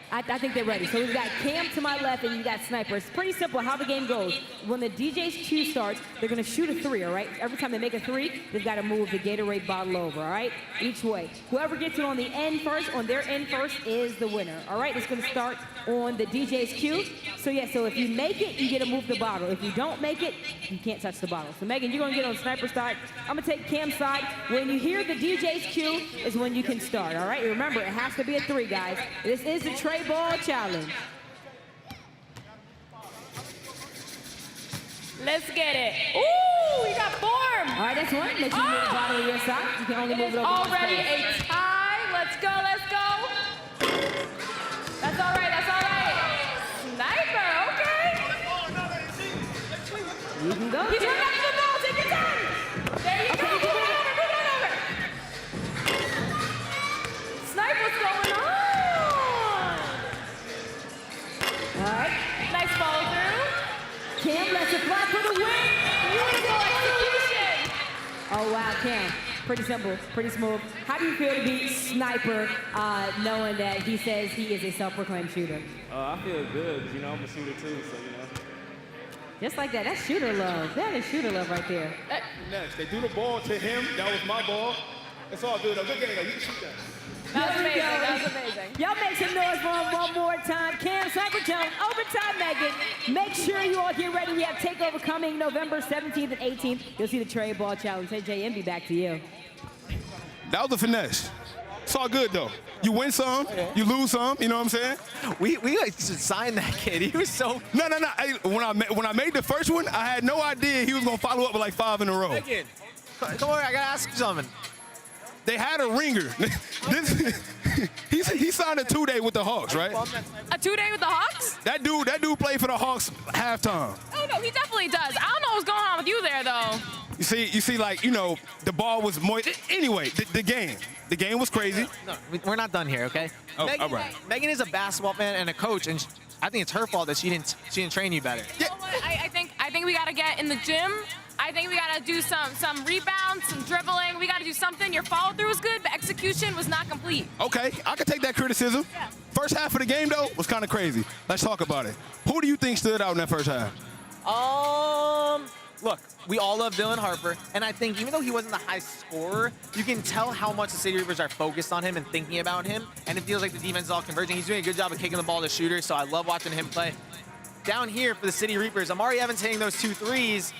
I think they're ready. So we've got Cam to my left, and you got Sniper. It's pretty simple how the game goes. When the DJ's cue starts, they're going to shoot a 3, all right? Every time they make a 3, they've got to move the Gatorade bottle over, all right? Each way. Whoever gets it on the end first, on their end first, is the winner, all right? It's going to start on the DJ's cue. So, yeah, so if you make it, you get to move the bottle. If you don't make it, you can't touch the bottle. So, Megan, you're going to get on Sniper's side. I'm going to take Cam's side. When you hear the DJ's cue is when you can start, all right? Remember, it has to be a 3, guys. This is the Tray Ball Challenge. Let's get it. Ooh, you got form. All right, that's one. Make sure you move the bottle to your side. You can only move it over. Already a tie. Let's go, let's go. That's all right, that's all right. Sniper, okay. You can go. He's running up to the ball, take your time. There you go, move it over. Sniper, what's going on? All right. Nice follow through. Cam lets it fly for the win. Beautiful execution. Oh, wow, Cam. Pretty simple, pretty smooth. How do you feel to be Sniper, knowing that he says he is a self-proclaimed shooter? I feel good. You know, I'm a shooter too, so, you know. Just like that. That's shooter love. That is shooter love right there. Next, they do the ball to him. That was my ball. It's all good. Good game, though. You can shoot that. That was amazing, that was amazing. Y'all make some noise for him one more time. Cam, Sniper Jones, Overtime Megan. Make sure you all get ready. We have TakeOver coming November 17th and 18th. You'll see the Tray Ball Challenge. Hey, JMB, back to you. That was a finesse. It's all good, though. You win some, you lose some, you know what I'm saying? We like should sign that kid. He was so... No. Hey, when I made the first one, I had no idea he was going to follow up with like 5 in a row. Megan, come on, I got to ask you something. They had a ringer. He signed a 2-day with the Hawks, right? A 2-day with the Hawks? That dude played for the Hawks halftime. Oh, no, he definitely does. I don't know what's going on with you there, though. You see, like, you know, the ball was more. Anyway, the game was crazy. No, we're not done here, okay? Oh, Megan, all right. Megan is a basketball fan and a coach, and I think it's her fault that she didn't train you better. You know what? I think we got to get in the gym. I think we got to do some rebounds, some dribbling. We got to do something. Your follow-through was good, but execution was not complete. Okay, I can take that criticism. Yeah. First half of the game, though, was kind of crazy. Let's talk about it. Who do you think stood out in that first half? Look, we all love Dylan Harper, and I think even though he wasn't the high scorer, you can tell how much the City Reapers are focused on him and thinking about him, and it feels like the defense is all converging. He's doing a good job of kicking the ball to shooters, so I love watching him play. Down here for the City Reapers, Amari Evans hitting those 2 threes.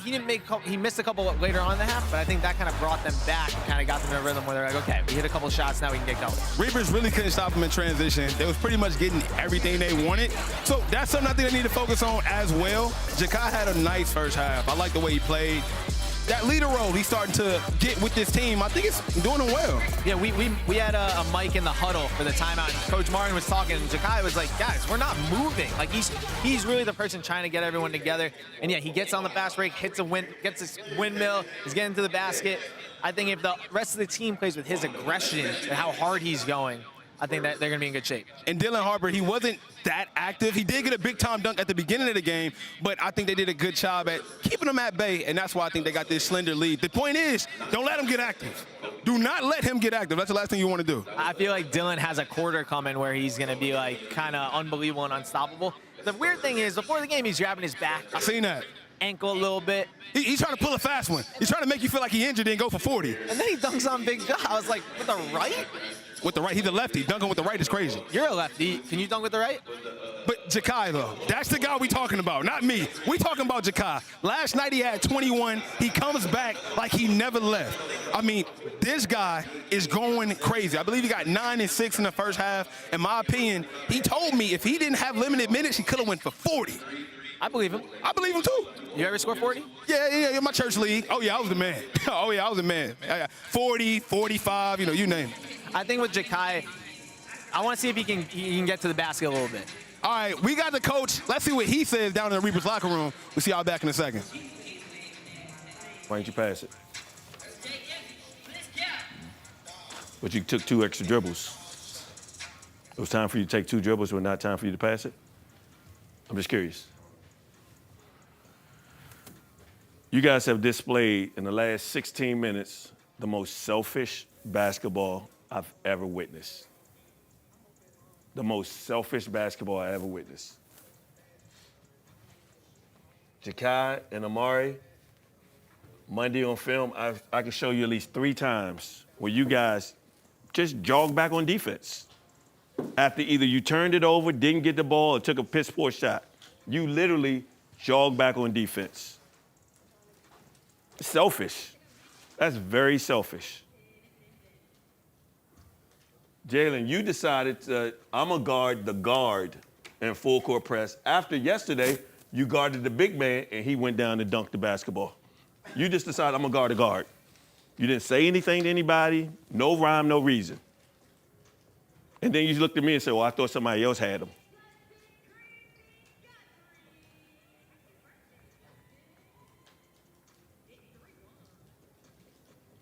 He missed a couple later on in the half, but I think that kind of brought them back and kind of got them in a rhythm where they're like, okay, we hit a couple shots, now we can get going. Reapers really couldn't stop them in transition. They was pretty much getting everything they wanted. So that's something I think they need to focus on as well. Jahki had a nice first half. I like the way he played. That leader role he's starting to get with this team, I think it's doing him well. Yeah, we had a mic in the huddle for the timeout. Coach Martin was talking, and Jahki was like, guys, we're not moving. Like, he's really the person trying to get everyone together. And yeah, he gets on the fast break, gets his windmill, he's getting to the basket. I think if the rest of the team plays with his aggression and how hard he's going, I think that they're going to be in good shape. And Dylan Harper, he wasn't that active. He did get a big-time dunk at the beginning of the game, but I think they did a good job at keeping him at bay, and that's why I think they got this slender lead. The point is, don't let him get active. Do not let him get active. That's the last thing you want to do. I feel like Dylan has a quarter coming where he's going to be, like, kind of unbelievable and unstoppable. The weird thing is, before the game, he's grabbing his back. I seen that. Ankle a little bit. He's trying to pull a fast one. He's trying to make you feel like he injured and go for 40. And then he dunks on Big Guy. I was like, with the right? With the right, he's a lefty. Dunking with the right is crazy. You're a lefty. Can you dunk with the right? But Jahki, though, that's the guy we talking about, not me. We talking about Jahki. Last night he had 21. He comes back like he never left. I mean, this guy is going crazy. I believe he got 9 and 6 in the first half. In my opinion, he told me if he didn't have limited minutes, he could have went for 40. I believe him. I believe him, too. You ever score 40? Yeah, in my church league. Oh, yeah, I was the man. I was the man. 40, 45, you name it. I think with Jahki, I want to see if he can get to the basket a little bit. All right, we got the coach. Let's see what he says down in the Reapers locker room. We'll see y'all back in a second. Why didn't you pass it? But you took 2 extra dribbles. It was time for you to take 2 dribbles, but not time for you to pass it? I'm just curious. You guys have displayed in the last 16 minutes the most selfish basketball I've ever witnessed. The most selfish basketball I ever witnessed. Jahki and Amari, Monday on film, I can show you at least 3 times where you guys just jogged back on defense. After either you turned it over, didn't get the ball, or took a piss poor shot. You literally jogged back on defense. Selfish. That's very selfish. Jalen, you decided I'm going to guard the guard in full court press. After yesterday, you guarded the big man, and he went down and dunked the basketball. You just decided I'm going to guard the guard. You didn't say anything to anybody, no rhyme, no reason. And then you looked at me and said, well, I thought somebody else had him.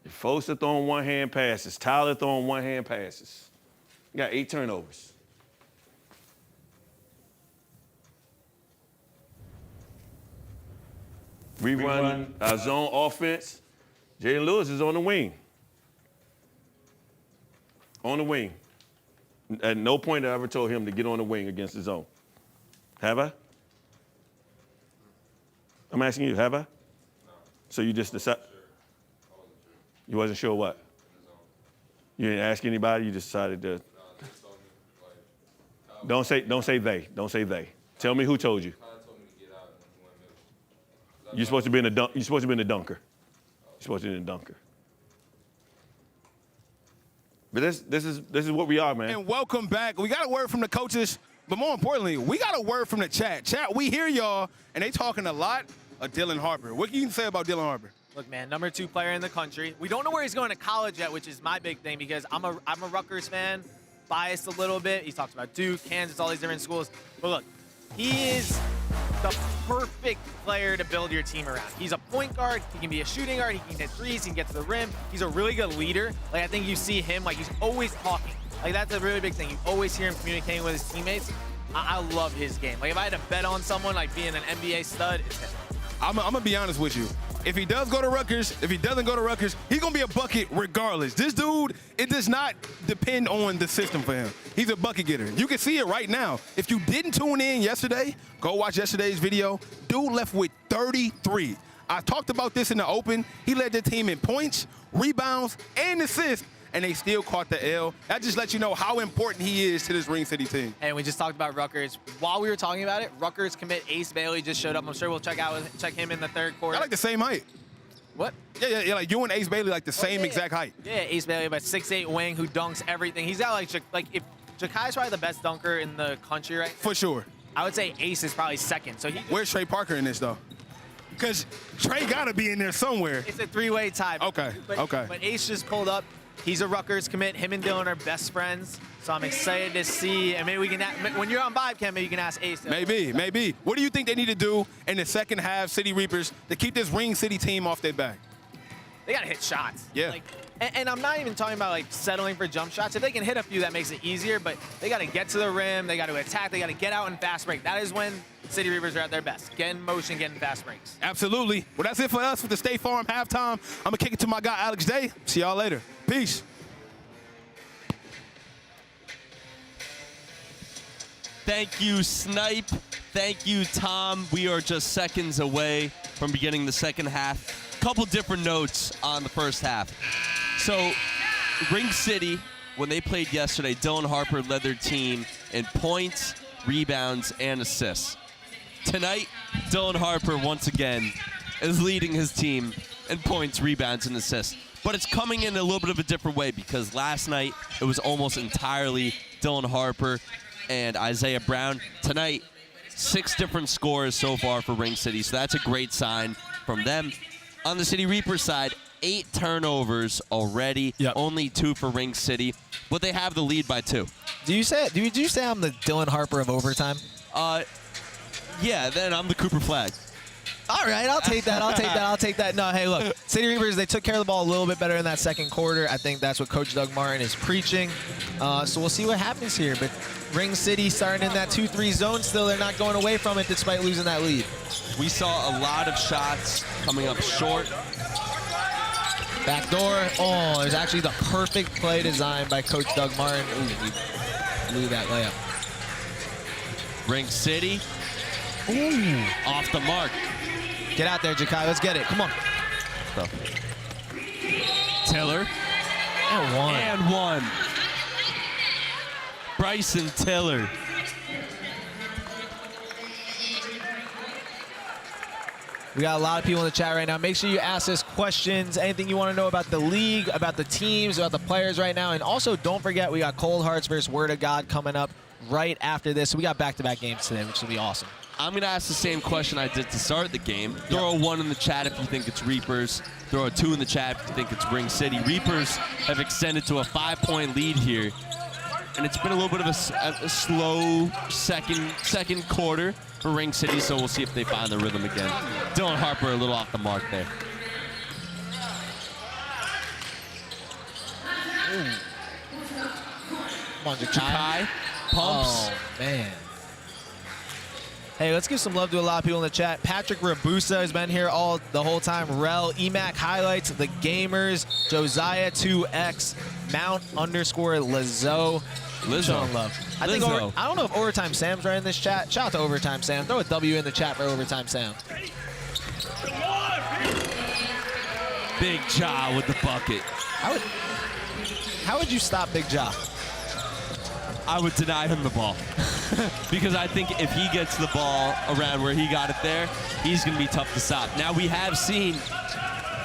Folks are throwing one-hand passes. Tyler throwing one-hand passes. You got 8 turnovers. We run our zone offense. Jalen Lewis is on the wing. On the wing. At no point I ever told him to get on the wing against the zone. Have I? I'm asking you, have I? No. So you just decided? You wasn't sure what? You didn't ask anybody, you just decided to? Don't say they. Don't say they. Tell me who told you. You're supposed to be in the dunker. You're supposed to be in the dunker. But this is what we are, man. And welcome back. We got a word from the coaches, but more importantly, we got a word from the chat. Chat, we hear y'all, and they talking a lot of Dylan Harper. What can you say about Dylan Harper? Look, man, number 2 player in the country. We don't know where he's going to college yet, which is my big thing because I'm a Rutgers fan, biased a little bit. He talks about Duke, Kansas, all these different schools. But look, he is the perfect player to build your team around. He's a point guard. He can be a shooting guard. He can hit threes. He can get to the rim. He's a really good leader. Like, I think you see him, like, he's always talking. Like, that's a really big thing. You always hear him communicating with his teammates. I love his game. Like, if I had to bet on someone, like, being an NBA stud, it's him. I'm going to be honest with you. If he does go to Rutgers, if he doesn't go to Rutgers, he's going to be a bucket regardless. This dude, it does not depend on the system for him. He's a bucket getter. You can see it right now. If you didn't tune in yesterday, go watch yesterday's video. Dude left with 33. I talked about this in the open. He led the team in points, rebounds, and assists, and they still caught the L. That just lets you know how important he is to this Ring City team. And we just talked about Rutgers. While we were talking about it, Rutgers commit Ace Bailey just showed up. I'm sure we'll check him in the 3rd quarter. I like the same height. What? Yeah, like you and Ace Bailey like the same exact height. Yeah, Ace Bailey, about 6'8" wing who dunks everything. He's got like if Jahki's probably the best dunker in the country right now. For sure. I would say Ace is probably 2nd. So where's Trey Parker in this though? Because Trey got to be in there somewhere. It's a 3-way tie. Okay. But Ace just pulled up. He's a Rutgers commit. Him and Dylan are best friends. So I'm excited to see. And maybe we can, when you're on Vibe Cam, maybe you can ask Ace. Maybe. What do you think they need to do in the second half, City Reapers, to keep this Ring City team off their back? They got to hit shots. Yeah. Like, and I'm not even talking about like settling for jump shots. If they can hit a few, that makes it easier. But they got to get to the rim. They got to attack. They got to get out in fast break. That is when City Reapers are at their best. Get in motion, get in fast breaks. Absolutely. Well, that's it for us with the State Farm halftime. I'm going to kick it to my guy, Alex Day. See y'all later. Peace. Thank you, Snipe. Thank you, Tom. We are just seconds away from beginning the second half. Couple different notes on the first half. So, Ring City, when they played yesterday, Dylan Harper led their team in points, rebounds, and assists. Tonight, Dylan Harper, once again, is leading his team in points, rebounds, and assists. But it's coming in a little bit of a different way because last night, it was almost entirely Dylan Harper and Isaiah Brown. Tonight, 6 different scores so far for Ring City, so that's a great sign from them. On the City Reaper side, 8 turnovers already, only 2 for Ring City, but they have the lead by 2. Do you say I'm the Dylan Harper of overtime? Yeah, then I'm the Cooper Flag. All right, I'll take that. I'll take that. I'll take that. No, hey, look, City Reapers, they took care of the ball a little bit better in that second quarter. I think that's what Coach Doug Martin is preaching. So we'll see what happens here. But Ring City starting in that 2-3 zone still. They're not going away from it despite losing that lead. We saw a lot of shots coming up short. Back door. Oh, there's actually the perfect play design by Coach Doug Martin. Ooh, he blew that layup. Ring City. Ooh, off the mark. Get out there, Jahki. Let's get it. Come on. So. Tiller. And one. And one. Bryson Tiller. We got a lot of people in the chat right now. Make sure you ask us questions, anything you want to know about the league, about the teams, about the players right now. And also, don't forget, we got Cold Hearts versus Word of God coming up right after this. So we got back-to-back games today, which will be awesome. I'm going to ask the same question I did to start the game. Throw a 1 in the chat if you think it's Reapers. Throw a 2 in the chat if you think it's Ring City. Reapers have extended to a 5-point lead here. And it's been a little bit of a slow second quarter for Ring City, so we'll see if they find the rhythm again. Dylan Harper a little off the mark there. Ooh. Come on, Jahki pumps. Oh, man. Hey, let's give some love to a lot of people in the chat. Patrick Rabusa has been here the whole time. Rel, Emac Highlights, The Gamers, Josiah 2X, Mount_Lizzo. Showing love. I don't know if Overtime Sam's right in this chat. Shout out to Overtime Sam. Throw a W in the chat for Overtime Sam. Big Ja with the bucket. How would you stop Big Ja? I would deny him the ball. Because I think if he gets the ball around where he got it there, he's going to be tough to stop. Now, we have seen,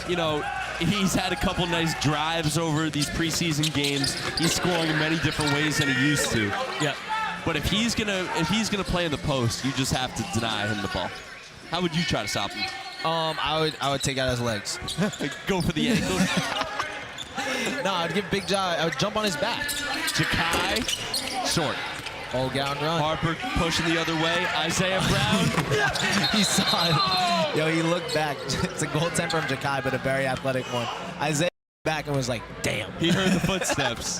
you know, he's had a couple nice drives over these preseason games. He's scoring in many different ways than he used to. Yeah. But if he's gonna play in the post, you just have to deny him the ball. How would you try to stop him? I would take out his legs. Go for the ankles. No, I'd give Big Ja. I would jump on his back. Jahki, short. Oh, down run. Harper pushing the other way. Isaiah Brown. He saw it. Yo, he looked back. It's a goaltend from Jahki, but a very athletic one. Isaiah back and was like, damn. He heard the footsteps.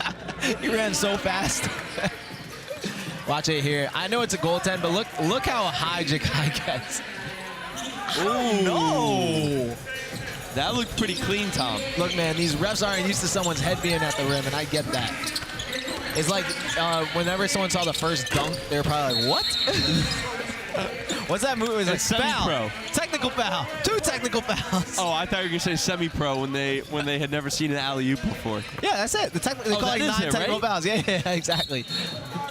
He ran so fast. Watch it here. I know it's a goaltend, but look how high Jahki gets. Ooh. No. That looked pretty clean, Tom. Look, man, these refs aren't used to someone's head being at the rim, and I get that. It's like whenever someone saw the first dunk, they were probably like, what? What's that move? It was like semi-pro. Foul. Technical foul. 2 technical fouls. Oh, I thought you were going to say semi-pro when they had never seen an alley-oop before. Yeah, that's it. They call it like 9 technical fouls. Yeah, exactly.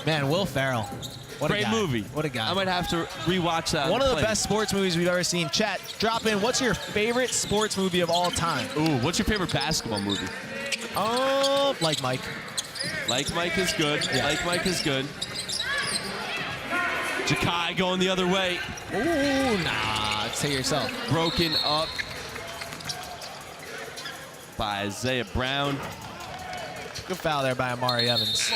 Man, Will Ferrell. What Great a guy. movie. What a guy. I might have to rewatch that. One of the best sports movies we've ever seen. Chat, drop in. What's your favorite sports movie of all time? Ooh, what's your favorite basketball movie? Like Mike. Like Mike is good. Yeah. Like Mike is good. Jahki going the other way. Ooh, nah. Say yourself. Broken up by Isaiah Brown. Good foul there by Amari Evans.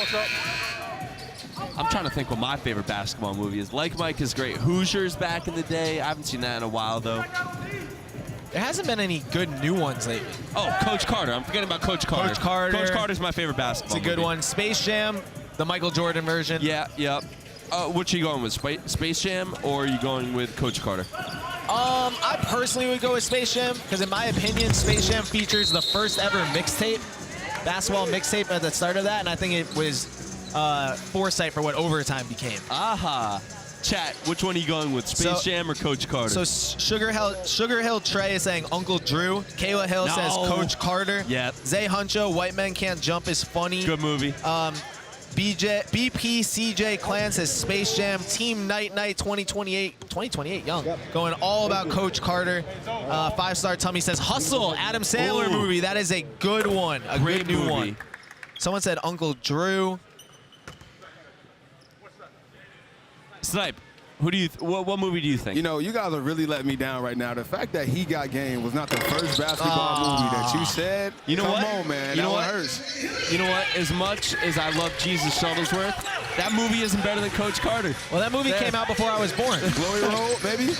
I'm trying to think what my favorite basketball movie is. Like Mike is great. Hoosiers back in the day. I haven't seen that in a while, though. There hasn't been any good new ones lately. Oh, Coach Carter. I'm forgetting about Coach Carter. Coach Carter. Coach Carter's my favorite basketball movie. It's a good one. Space Jam, the Michael Jordan version. Yeah, yep. What are you going with, Space Jam, or are you going with Coach Carter? I personally would go with Space Jam, because in my opinion, Space Jam features the first ever mixtape, basketball mixtape at the start of that, and I think it was foresight for what Overtime became. Aha. Chat, which one are you going with, Space Jam or Coach Carter? So Sugar Hill Trey is saying Uncle Drew. Kayla Hill says Coach Carter. Yep. Zay Huncho, White Men Can't Jump is funny. Good movie. BPCJ Clan says Space Jam. Team Night 2028 young. Yep. Going all about Coach Carter. 5-star Tummy says Hustle, Adam Sandler movie. That is a good one. A Great good new movie. one. Someone said Uncle Drew. Snipe, Who do you? What movie do you think? You know, you guys are really letting me down right now. The fact that He Got Game was not the first basketball movie that you said. You know Come what? on, man. You know that what? one hurts. You know what? As much as I love Jesus Shuttlesworth, that movie isn't better than Coach Carter. Well, that movie came out before I was born. Glory Road, maybe?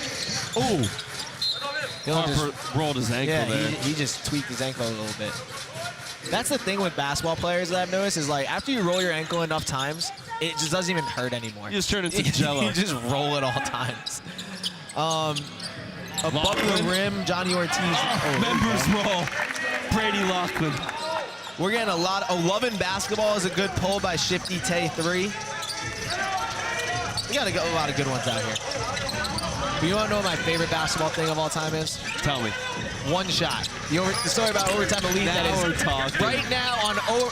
Ooh. Harper rolled his ankle there. He just tweaked his ankle a little bit. That's the thing with basketball players that I've noticed is like after you roll your ankle enough times, it just doesn't even hurt anymore. You just turn into jello. You just roll at all times. Above the rim, Johnny Ortiz. Members roll. Brady Loughlin. We're getting a lot of Love in Basketball is a good pull by Shifty Tay 3. We got a lot of good ones out here. But you want to know what my favorite basketball thing of all time is? Tell me. One Shot. The story about overtime elite that is right now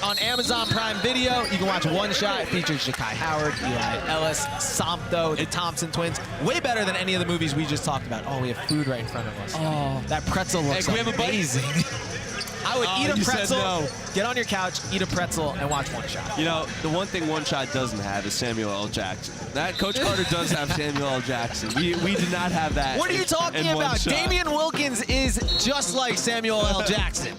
on Amazon Prime Video. You can watch One Shot. It features Jahki Howard, Eli Ellis, Somto, the Thompson twins. Way better than any of the movies we just talked about. Oh, we have food right in front of us. Oh, that pretzel looks amazing. I would eat a pretzel, get on your couch, eat a pretzel, and watch One Shot. You know, the one thing One Shot doesn't have is Samuel L. Jackson. That Coach Carter does have Samuel L. Jackson. We did not have that. What are you talking about? Damian Wilkins is just like Samuel L. Jackson.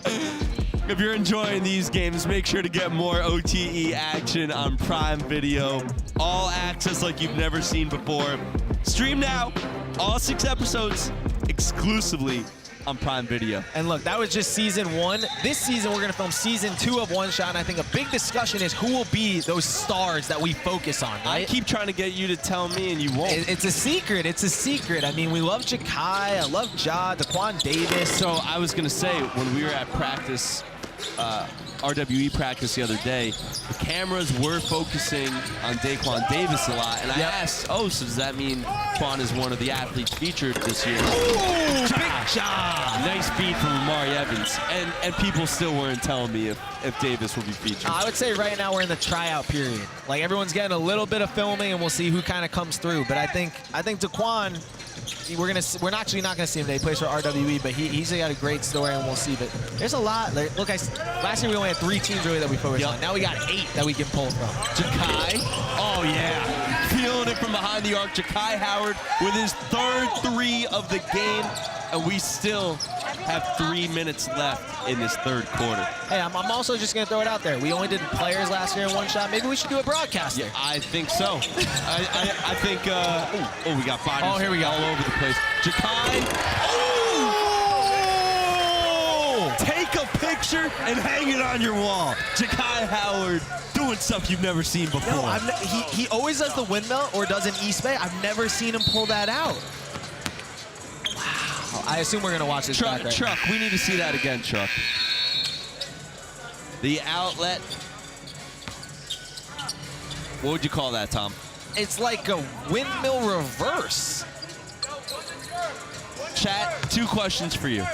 If you're enjoying these games, make sure to get more OTE action on Prime Video. All access like you've never seen before. Stream now. All 6 episodes exclusively on Prime Video. And look, that was just season 1. This season, we're going to film season 2 of One Shot, and I think a big discussion is who will be those stars that we focus on, right? I keep trying to get you to tell me, and you won't. It's a secret. It's a secret. I mean, we love Jahki. I love Ja, Daquan Davis. So I was going to say, when we were at practice, RWE practice the other day, the cameras were focusing on Daquan Davis a lot, and I asked, so does that mean Quan is one of the athletes featured this year? Ooh, big job! Nice feed from Amari Evans, and people still weren't telling me if Davis will be featured. I would say right now we're in the tryout period. Like everyone's getting a little bit of filming, and we'll see who kind of comes through. But I think Daquan, we're actually not gonna see him today. He plays for RWE, but he's got a great story, and we'll see. But there's a lot. Like, look, last year we only had 3 teams really that we focused on. Now we got 8 that we can pull from. Jahki, oh yeah, feeling it from behind the arc. Jahki Howard with his 3rd 3 of the game, and we still have 3 minutes left in this 3rd quarter. Hey, I'm also just gonna throw it out there. We only did players last year in One Shot. Maybe we should do a broadcaster. Yeah, I think so. I think. We got bodies. Oh, here we go. All over the place. Jahki. Oh! Take a picture and hang it on your wall. Jahki Howard doing stuff you've never seen before. No, he always does the windmill or does an East Bay. I've never seen him pull that out. Wow. I assume we're gonna watch this back right Chuck, now. we need to see that again, Chuck. The outlet. What would you call that, Tom? It's like a windmill reverse. Chat, 2 questions for you.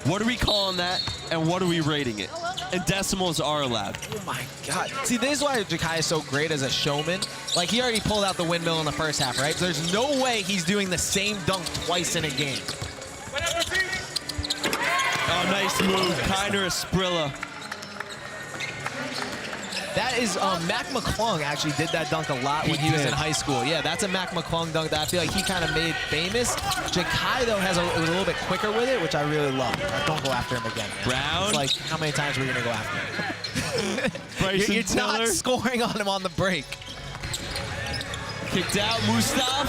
What are we calling that, and what are we rating it? And decimals are allowed. Oh my God. See, this is why Jahki is so great as a showman. Like, he already pulled out the windmill in the first half, right? So there's no way he's doing the same dunk twice in a game. Oh, nice move. Kiner Esprilla. That is, Mac McClung actually did that dunk a lot when he was in high school. Yeah, that's a Mac McClung dunk that I feel like he kind of made famous. Jahki, though, was a little bit quicker with it, which I really love. Don't go after him again. Brown. It's like, how many times are we going to go after him? Bryson You're Tiller. not scoring on him on the break. Kicked out, Mustaf.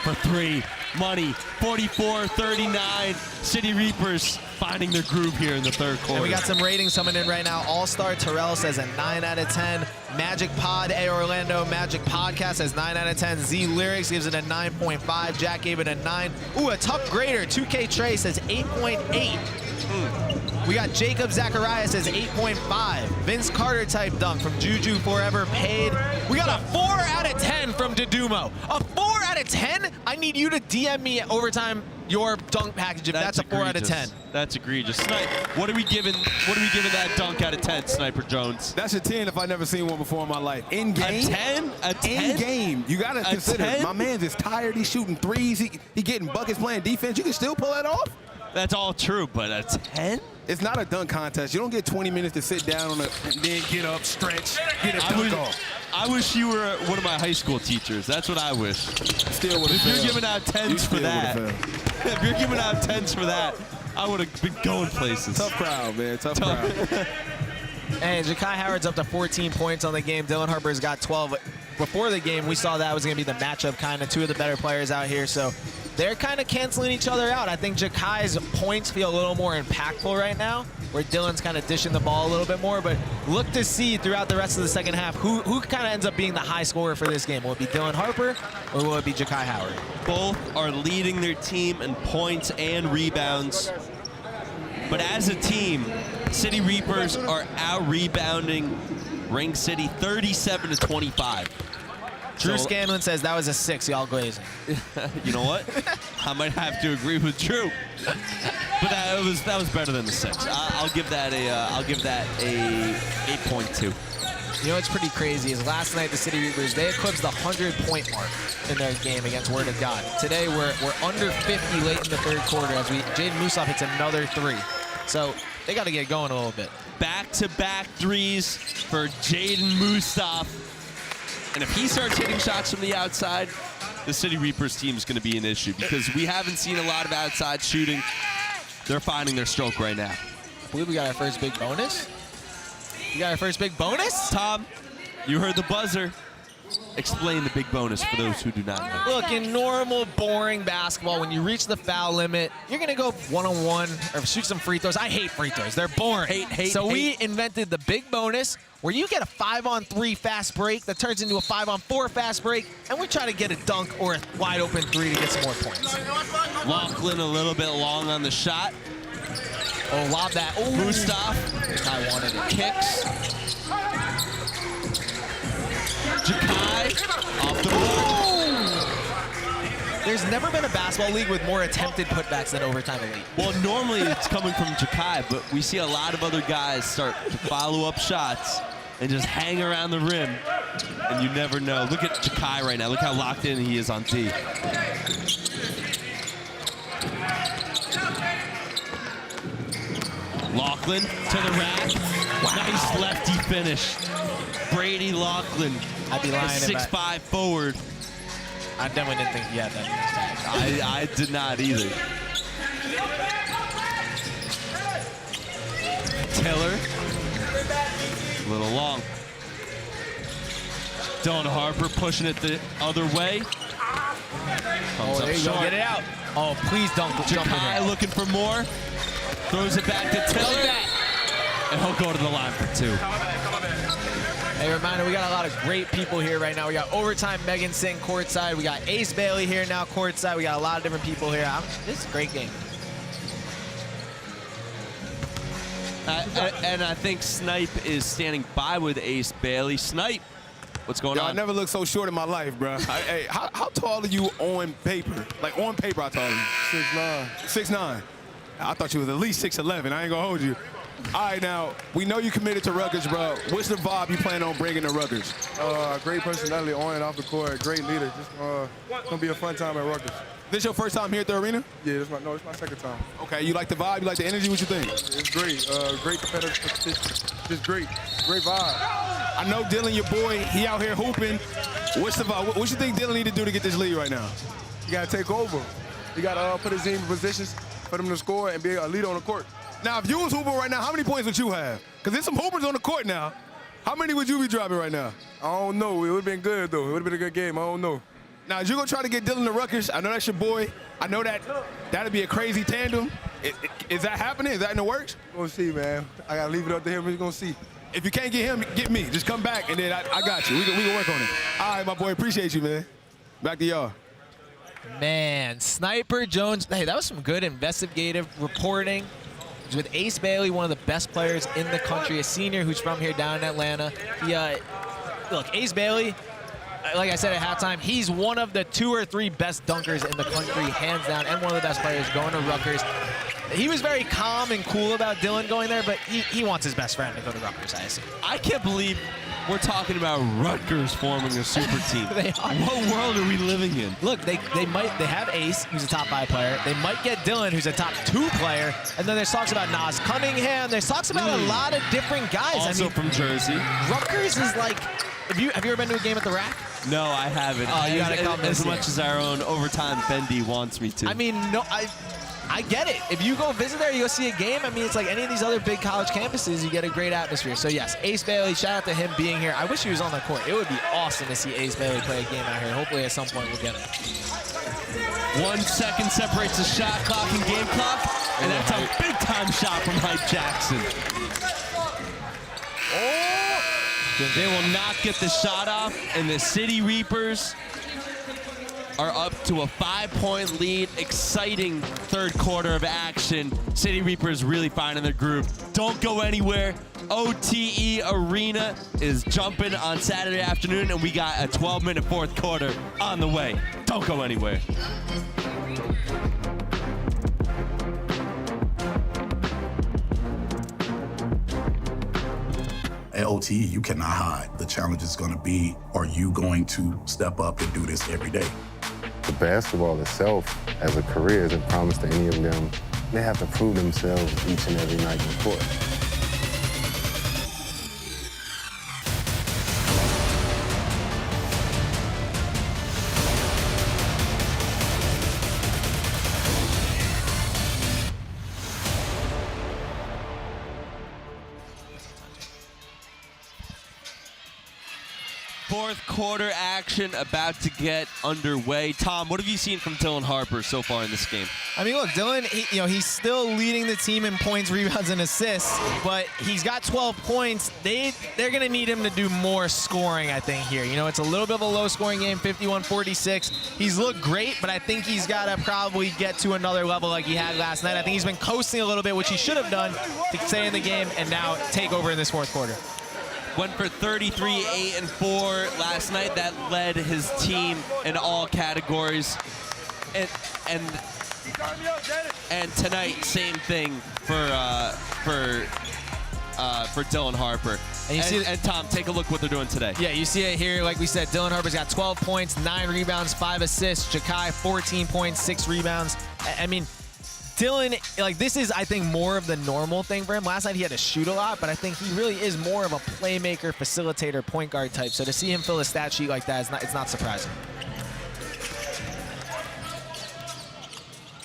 For 3. Money, 44-39. City Reapers finding their groove here in the 3rd quarter. And we got some ratings coming in right now. All-Star Terrell says a 9 out of 10. Magic Pod, A Orlando Magic Podcast says 9 out of 10. Z Lyrics gives it a 9.5. Jack gave it a 9. Ooh, a tough grader. 2K Trey says 8.8. We got Jacob Zacharias says 8.5. Vince Carter type dunk from Juju Forever Paid. We got a 4 out of 10 from Dedumo. A 4 out of 10? I need you to DM me at overtime your dunk package if that's a 4 out of 10. That's egregious. What are we giving that dunk out of 10, Sniper Jones? That's a 10 if I've never seen one before in my life. In game? A 10? A 10? In game. You got to consider, 10? my man's is tired. He's shooting threes. He getting buckets playing defense. You can still pull that off? That's all true, but a 10? It's not a dunk contest. You don't get 20 minutes to sit down on and then get up, stretch, get a dunk off. I wish you were one of my high school teachers. That's what I wish. Still would have If you're giving out 10s for that, if you're giving out 10s for that, I would have been going places. Tough crowd, man. Tough crowd. And Jahki Howard's up to 14 points on the game. Dylan Harper's got 12. Before the game, we saw that was going to be the matchup, kind of two of the better players out here. So they're kind of canceling each other out. I think Jahki's points feel a little more impactful right now, where Dylan's kind of dishing the ball a little bit more. But look to see throughout the rest of the second half who kind of ends up being the high scorer for this game. Will it be Dylan Harper or will it be Jahki Howard? Both are leading their team in points and rebounds. But as a team, City Reapers are out-rebounding Ring City 37-25. Drew Scanlon says that was a 6, y'all glazing. You know what? I might have to agree with Drew. But that was better than the 6. I'll give that a 8.2. You know what's pretty crazy is last night the City Reapers, they eclipsed the 100-point mark in their game against Word of God. Today we're under 50 late in the third quarter as Jaden Musaf hits another 3. So they got to get going a little bit. Back-to-back threes for Jaden Musaf. And if he starts hitting shots from the outside, the City Reapers team is going to be an issue because we haven't seen a lot of outside shooting. They're finding their stroke right now. I believe we got our first big bonus. You got our first big bonus? Tom, you heard the buzzer. Explain the big bonus for those who do not know. Look, in normal, boring basketball, when you reach the foul limit, you're going to go one-on-one or shoot some free throws. I hate free throws. They're boring. We invented the big bonus where you get a 5-on-3 fast break that turns into a 5-on-4 fast break, and we try to get a dunk or a wide-open 3 to get some more points. Laughlin a little bit long on the shot. Oh, lob that. Ooh. Mustaf. I wanted it. Kicks. Jahki off the ball. There's never been a basketball league with more attempted putbacks than overtime elite. Well, normally it's coming from Jahki, but we see a lot of other guys start to follow up shots and just hang around the rim, and you never know. Look at Jahki right now. Look how locked in he is on D. Laughlin to the rack. Wow. Nice lefty finish. Brady Laughlin. I'd be lying. 6'5" forward. I definitely didn't think he had that. I did not either. Taylor. A little long. Dylan Harper pushing it the other way. Oh, there you go. Get it out. Oh, please don't jump in there. Looking for more. Throws it back to Taylor. And he'll go to the line for 2. Hey, reminder, we got a lot of great people here right now. We got Overtime Megan Singh courtside. We got Ace Bailey here now courtside. We got a lot of different people here. This is a great game. And I think Snipe is standing by with Ace Bailey. Snipe, what's going on? I never looked so short in my life, bro. Hey, how tall are you on paper? Like, on paper, how tall are you? 6'9". 6'9". I thought you was at least 6'11". I ain't gonna hold you. All right, now, we know you committed to Rutgers, bro. What's the vibe you plan on bringing to Rutgers? Great personality on and off the court, great leader. Just gonna be a fun time at Rutgers. This your first time here at the arena? Yeah, it's my second time. Okay, you like the vibe? You like the energy? What you think? It's great. Great competitive competition. Just great vibe. I know Dylan, your boy, he out here hooping. What's the vibe? What you think Dylan need to do to get this lead right now? You gotta take over. You gotta put his team in positions for them to score and be a leader on the court. Now, if you was hooping right now, how many points would you have? Because there's some hoopers on the court now. How many would you be dropping right now? I don't know. It would have been good, though. It would have been a good game. I don't know. Now, as you're going to try to get Dylan to Rutgers, I know that's your boy. I know that'd be a crazy tandem. Is that happening? Is that in the works? We're going to see, man. I got to leave it up to him. We're going to see. If you can't get him, get me. Just come back, and then I got you. We can work on it. All right, my boy. Appreciate you, man. Back to y'all. Man, Sniper Jones. Hey, that was some good investigative reporting. He's with Ace Bailey, one of the best players in the country, a senior who's from here down in Atlanta. Look, Ace Bailey, like I said at halftime, he's one of the 2 or 3 best dunkers in the country, hands down, and one of the best players going to Rutgers. he was very calm and cool about Dylan going there, but he wants his best friend to go to Rutgers, I assume. I can't believe we're talking about Rutgers forming a super team. They are. What world are we living in? Look, they have Ace, who's a top 5 player. They might get Dylan, who's a top 2 player. And then there's talks about Nas Cunningham. There's talks about a lot of different guys. Also from Jersey. Rutgers is like, have you ever been to a game at the Rack? No, I haven't. Oh, you gotta come as much as our own overtime Fendi wants me to. I mean, no, I get it. If you go visit there, you go see a game, I mean, it's like any of these other big college campuses, you get a great atmosphere. So yes, Ace Bailey, shout out to him being here. I wish he was on the court. It would be awesome to see Ace Bailey play a game out here. Hopefully at some point we'll get him. 1 second separates the shot clock and game clock, and that's a big time shot from Hype Jackson. They will not get the shot off, and the City Reapers are up to a 5-point lead. Exciting third quarter of action. City Reapers really finding their groove. Don't go anywhere. OTE Arena is jumping on Saturday afternoon, and we got a 12-minute fourth quarter on the way. Don't go anywhere. At OTE, you cannot hide. The challenge is going to be, are you going to step up and do this every day? The basketball itself, as a career, isn't promised to any of them. They have to prove themselves each and every night in the court. Fourth quarter action about to get underway. Tom, what have you seen from Dylan Harper so far in this game? I mean, look, Dylan, he's still leading the team in points, rebounds, and assists, but he's got 12 points. They're going to need him to do more scoring, I think, here. You know, it's a little bit of a low-scoring game, 51-46. He's looked great, but I think he's got to probably get to another level like he had last night. I think he's been coasting a little bit, which he should have done to stay in the game and now take over in this fourth quarter. Went for 33, 8, and 4 last night. That led his team in all categories. And tonight, same thing for Dylan Harper. And Tom, take a look what they're doing today. Yeah, you see it here. Like we said, Dylan Harper's got 12 points, 9 rebounds, 5 assists. Jahki, 14 points, 6 rebounds. I mean, Dylan, like, this is, I think, more of the normal thing for him. Last night he had to shoot a lot, but I think he really is more of a playmaker, facilitator, point guard type. So to see him fill a stat sheet like that, it's not surprising.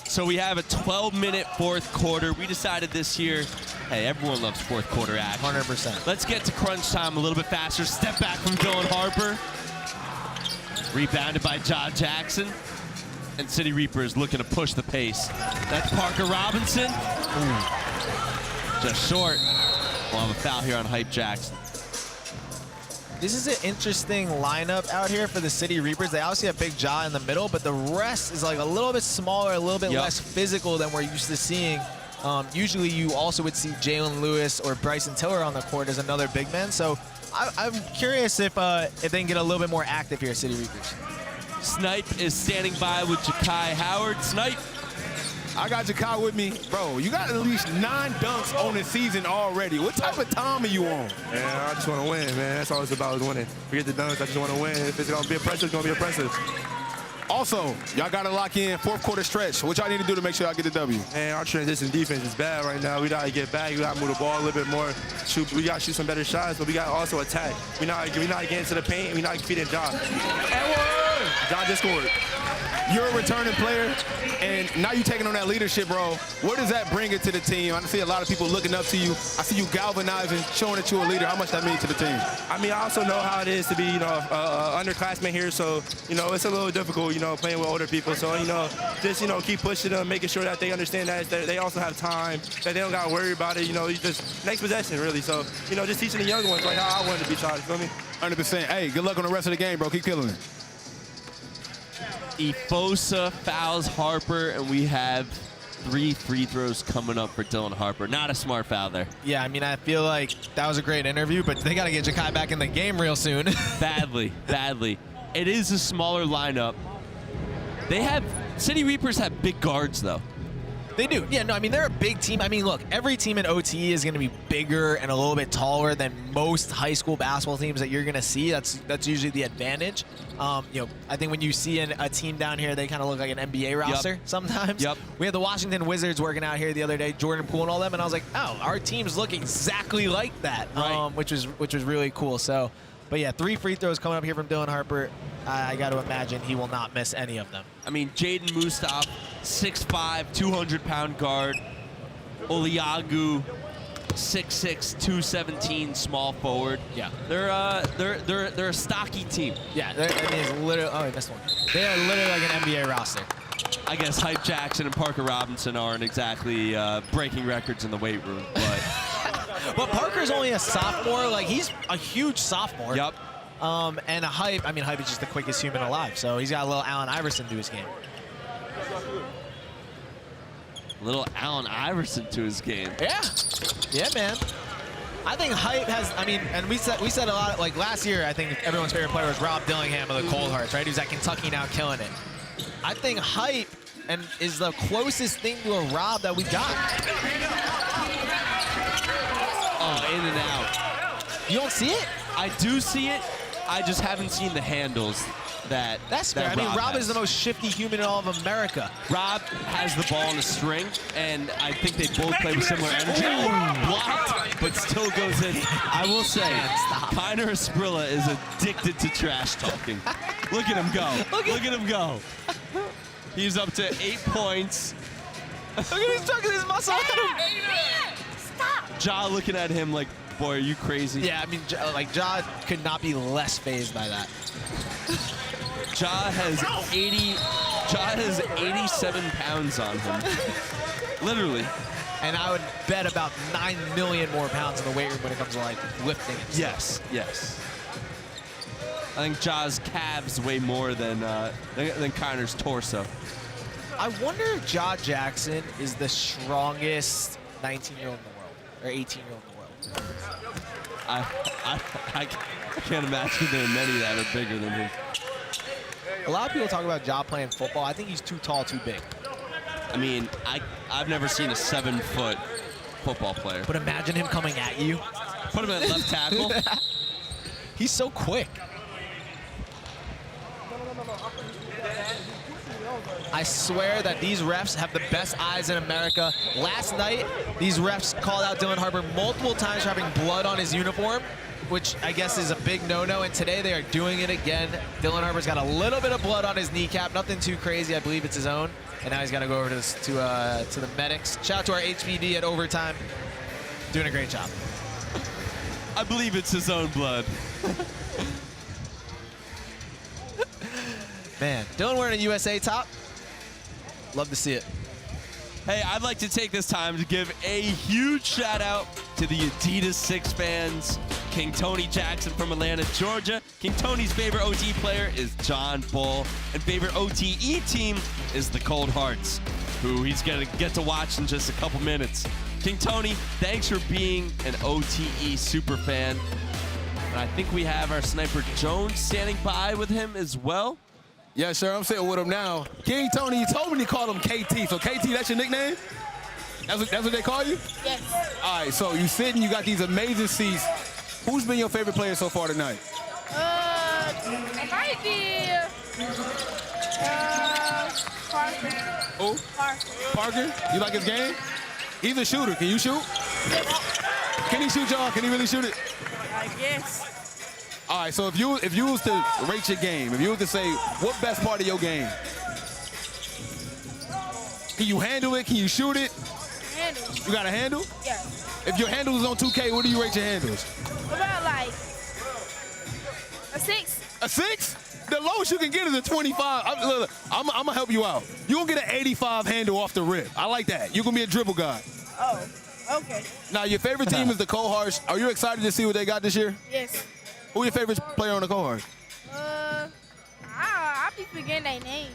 So we have a 12-minute fourth quarter. We decided this year, hey, everyone loves fourth quarter action. 100%. Let's get to crunch time a little bit faster. Step back from Dylan Harper. Rebounded by John Jackson. And City Reapers looking to push the pace. That's Parker Robinson. Just short. We'll have a foul here on Hype Jackson. This is an interesting lineup out here for the City Reapers. They obviously have Big Ja in the middle, but the rest is like a little bit smaller, a little bit less physical than we're used to seeing. Usually you also would see Jalen Lewis or Bryson Tiller on the court as another big man. So I'm curious if they can get a little bit more active here at City Reapers. Snipe is standing by with Jahki Howard. Snipe. I got Jahki with me. Bro, you got at least 9 dunks on the season already. What type of time are you on? Man, I just want to win, man. That's all it's about, is winning. Forget the dunks. I just want to win. If it's going to be impressive, it's going to be impressive. Also, y'all got to lock in fourth quarter stretch. What y'all need to do to make sure y'all get the W? Man, our transition defense is bad right now. We got to get back. We got to move the ball a little bit more. We got to shoot some better shots, but we got to also attack. We're not getting to the paint, and we're not feeding Ja. Ja just scored. You're a returning player, and now you're taking on that leadership role. What does that bring it to the team? I see a lot of people looking up to you. I see you galvanizing, showing that you're a leader. How much that means to the team? I mean, I also know how it is to be, underclassman here. So, it's a little difficult, playing with older people. So, just, keep pushing them, making sure that they understand that they also have time, that they don't got to worry about it. Just next possession, really. So, just teaching the young ones like how I wanted to be taught. You feel me? 100%. Hey, good luck on the rest of the game, bro. Keep killing it. Efosa fouls Harper, and we have 3 free throws coming up for Dylan Harper. Not a smart foul there. Yeah, I mean, I feel like that was a great interview, but they got to get Jahki back in the game real soon. Badly. It is a smaller lineup. City Reapers have big guards, though. They do. Yeah, no, I mean, they're a big team. I mean, look, every team in OTE is going to be bigger and a little bit taller than most high school basketball teams that you're going to see. That's usually the advantage. You know, I think when you see a team down here, they kind of look like an NBA roster sometimes. Yep. We had the Washington Wizards working out here the other day, Jordan Poole and all them, and I was like, oh, our teams look exactly like that, which was really cool. So, but yeah, 3 free throws coming up here from Dylan Harper. I got to imagine he will not miss any of them. I mean, Jaden Mustaf, 6'5", 200-pound guard. Oliagu, 6'6", 217, small forward. Yeah. They're a stocky team. Yeah, I mean, it's literally, oh, I missed one. They are literally like an NBA roster. I guess Hype Jackson and Parker Robinson aren't exactly breaking records in the weight room, but but Parker's only a sophomore. Like, he's a huge sophomore. Yep. And a Hype, I mean, Hype is just the quickest human alive, so he's got a little Allen Iverson to his game. Little Allen Iverson to his game. Yeah. Yeah, man. I think Hype has, I mean, and we said a lot, like last year, I think everyone's favorite player was Rob Dillingham of the Cold Hearts, right? He was at Kentucky now killing it. I think Hype is the closest thing to a Rob that we got. Oh, in and out. You don't see it? I do see it. I just haven't seen the handles that That's fair. I mean, Rob is the most shifty human in all of America. Rob has the ball in a string, and I think they both play with similar energy. Blocked, but still goes in. I will say, Kiner Esprilla is addicted to trash talking. Look at him go. Look at him go. He's up to 8 points. Look at him chucking his muscle at him. Stop. Ja looking at him like, boy, are you crazy? Yeah, I mean, like, Ja could not be less fazed by that. Ja has 87 pounds on him. Literally. And I would bet about 9 million more pounds in the weight room when it comes to, like, lifting. Yes, yes. I think Ja's calves weigh more than Kiner's torso. I wonder if Ja Jackson is the strongest 19-year-old in the world, or 18-year-old in the world. I can't imagine there are many that are bigger than him. A lot of people talk about Ja playing football. I think he's too tall, too big. I mean, I've never seen a 7-foot football player. But imagine him coming at you. Put him at left tackle. He's so quick. I swear that these refs have the best eyes in America. Last night, these refs called out Dylan Harper multiple times for having blood on his uniform, which I guess is a big no-no, and today they are doing it again. Dylan Harper's got a little bit of blood on his kneecap, nothing too crazy. I believe it's his own, and now he's got to go over to the medics. Shout out to our HPD at Overtime, doing a great job. I believe it's his own blood. Man, Dylan wearing a USA top. Love to see it. Hey, I'd like to take this time to give a huge shout out to the Adidas 6 fans. King Tony Jackson from Atlanta, Georgia. King Tony's favorite OTE player is John Bull, and favorite OTE team is the Cold Hearts, who he's gonna get to watch in just a couple minutes. King Tony, thanks for being an OTE super fan. And I think we have our sniper Jones standing by with him as well. Yes, sir. I'm sitting with him now. King Tony, you told me to call him KT. So KT, that's your nickname? That's what they call you? Yes. All right, so you sitting, you got these amazing seats. Who's been your favorite player so far tonight? It might be Parker. Who? Parker? You like his game? He's a shooter. Can you shoot? Can he shoot, y'all? Can he really shoot it? I guess. All right, so if you was to rate your game, if you was to say, what best part of your game? Can you handle it? Can you shoot it? Handle. You got a handle? Yeah. If your handle is on 2K, what do you rate your handles? About like a 6. A 6? The lowest you can get is a 25. I'm going to help you out. You're going to get an 85 handle off the rip. I like that. You're going to be a dribble guy. Oh, okay. Now, your favorite team is the Cold Hearts. Are you excited to see what they got this year? Yes. Who your favorite player on the Cold Hearts? I'll be forgetting their name.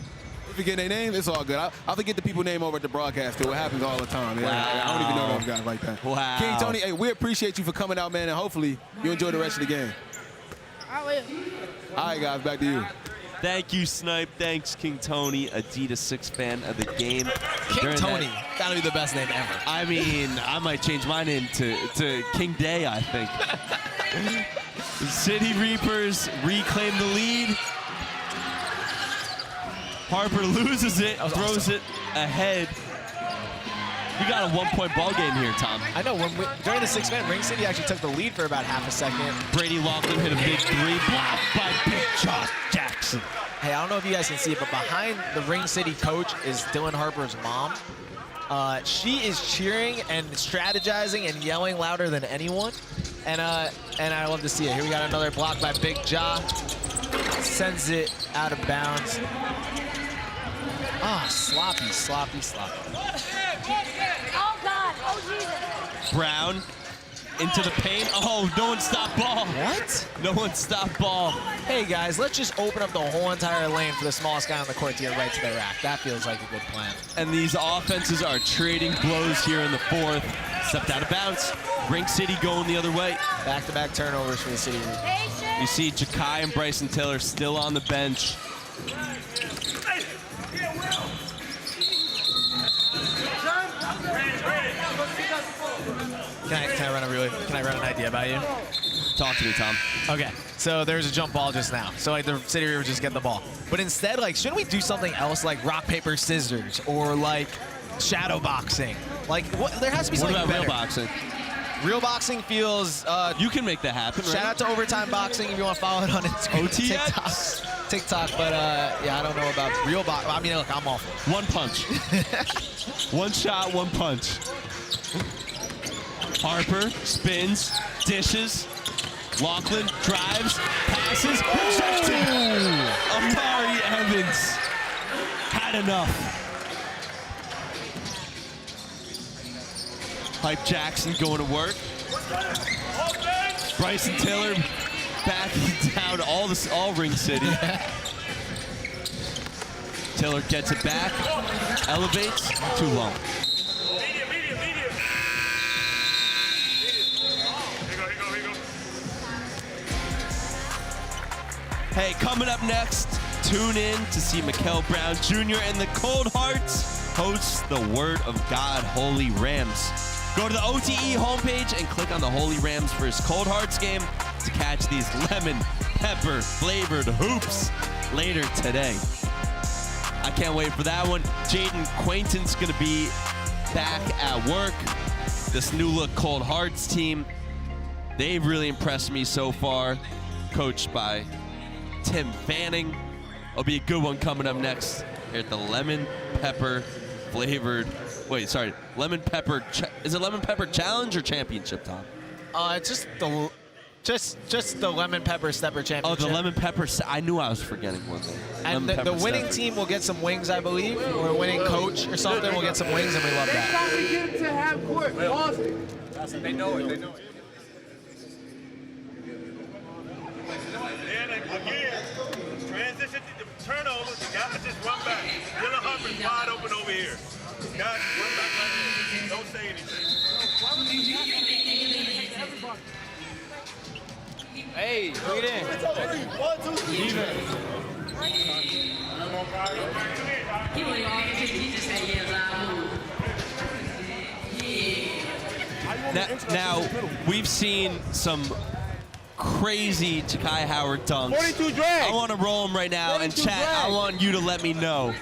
You forget their name? It's all good. I forget the people name over at the broadcast, too. It happens all the time. Wow. I don't even know those guys like that. Wow. King Tony, hey, we appreciate you for coming out, man, and hopefully you enjoy the rest of the game. I will. All right, guys, back to you. Thank you, Snipe. Thanks, King Tony, Adidas 6 fan of the game. King Tony, gotta be the best name ever. I mean, I might change my name to King Day, I think. City Reapers reclaim the lead. Harper loses it, throws it ahead. We got a 1-point ball game here, Tom. I know. During the 6-man, Ring City actually took the lead for about half a second. Brady Laughlin hit a big 3, blocked by Big Josh Jackson. Hey, I don't know if you guys can see it, but behind the Ring City coach is Dylan Harper's mom. She is cheering and strategizing and yelling louder than anyone. And I love to see it. Here we got another block by Big Ja. Sends it out of bounds. Ah, sloppy. Oh, God. Oh, Jesus. Brown into the paint. Oh, no one stopped ball. What? No one stopped ball. Hey, guys, let's just open up the whole entire lane for the smallest guy on the court to get right to the rack. That feels like a good plan. And these offenses are trading blows here in the 4th. Stepped out of bounds. Ring City going the other way. Back-to-back turnovers for the City. You see Jahki and Bryson Taylor still on the bench. Can I run an idea by you? Talk to me, Tom. Okay, so there's a jump ball just now. So like the City Reapers just get the ball. But instead, like, shouldn't we do something else like rock, paper, scissors or like shadow boxing? Like, there has to be something What about better. real boxing? Real boxing feels. You can make that happen, right? Shout out to Overtime Boxing if you want to follow it on Instagram, TikTok. But yeah, I don't know about real boxing. I mean, look, I'm awful. One punch. One shot, one punch. Harper spins, dishes. Laughlin drives, passes, rejected. Amari Evans had enough. Hype Jackson going to work. Bryson Taylor backing down all Ring City. Taylor gets it back, elevates, too long. Hey, coming up next, tune in to see Mikael Brown Jr. and the Cold Hearts host the Word of God Holy Rams. Go to the OTE homepage and click on the Holy Rams vs. Cold Hearts game to catch these lemon pepper flavored hoops later today. I can't wait for that one. Jaden Quainton's going to be back at work. This new look Cold Hearts team, they've really impressed me so far, coached by Tim Fanning. It'll be a good one coming up next here at the lemon pepper flavored. Wait, sorry, lemon pepper. Is it lemon pepper challenge or championship, Tom? Just the lemon pepper stepper championship. Oh, the lemon pepper. I knew I was forgetting one thing. And the winning team will get some wings, I believe, or a winning coach or something will get some wings, and we love that. We get to half court, Boston. They know it. Again, transition to turnover. Guys just run back. Dylan Harper's wide open over here. Guys, run back right here. Don't say anything. Hey, bring it in. 1, 2, 3. Now, we've seen some crazy Jahki Howard dunks. 42 drag. I want to roll them right now, and chat, I want you to let me know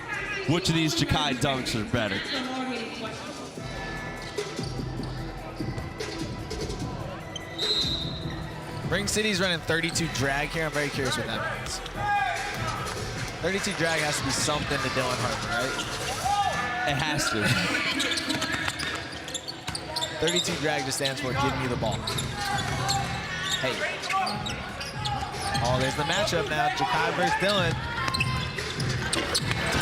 which of these Jahki dunks are better. Ring City's running 32 drag here. I'm very curious what that means. 32 drag has to be something to Dylan Harper, right? It has to. 32 drag just stands for give me the ball. Hey. Oh, there's the matchup now. Jahki versus Dylan.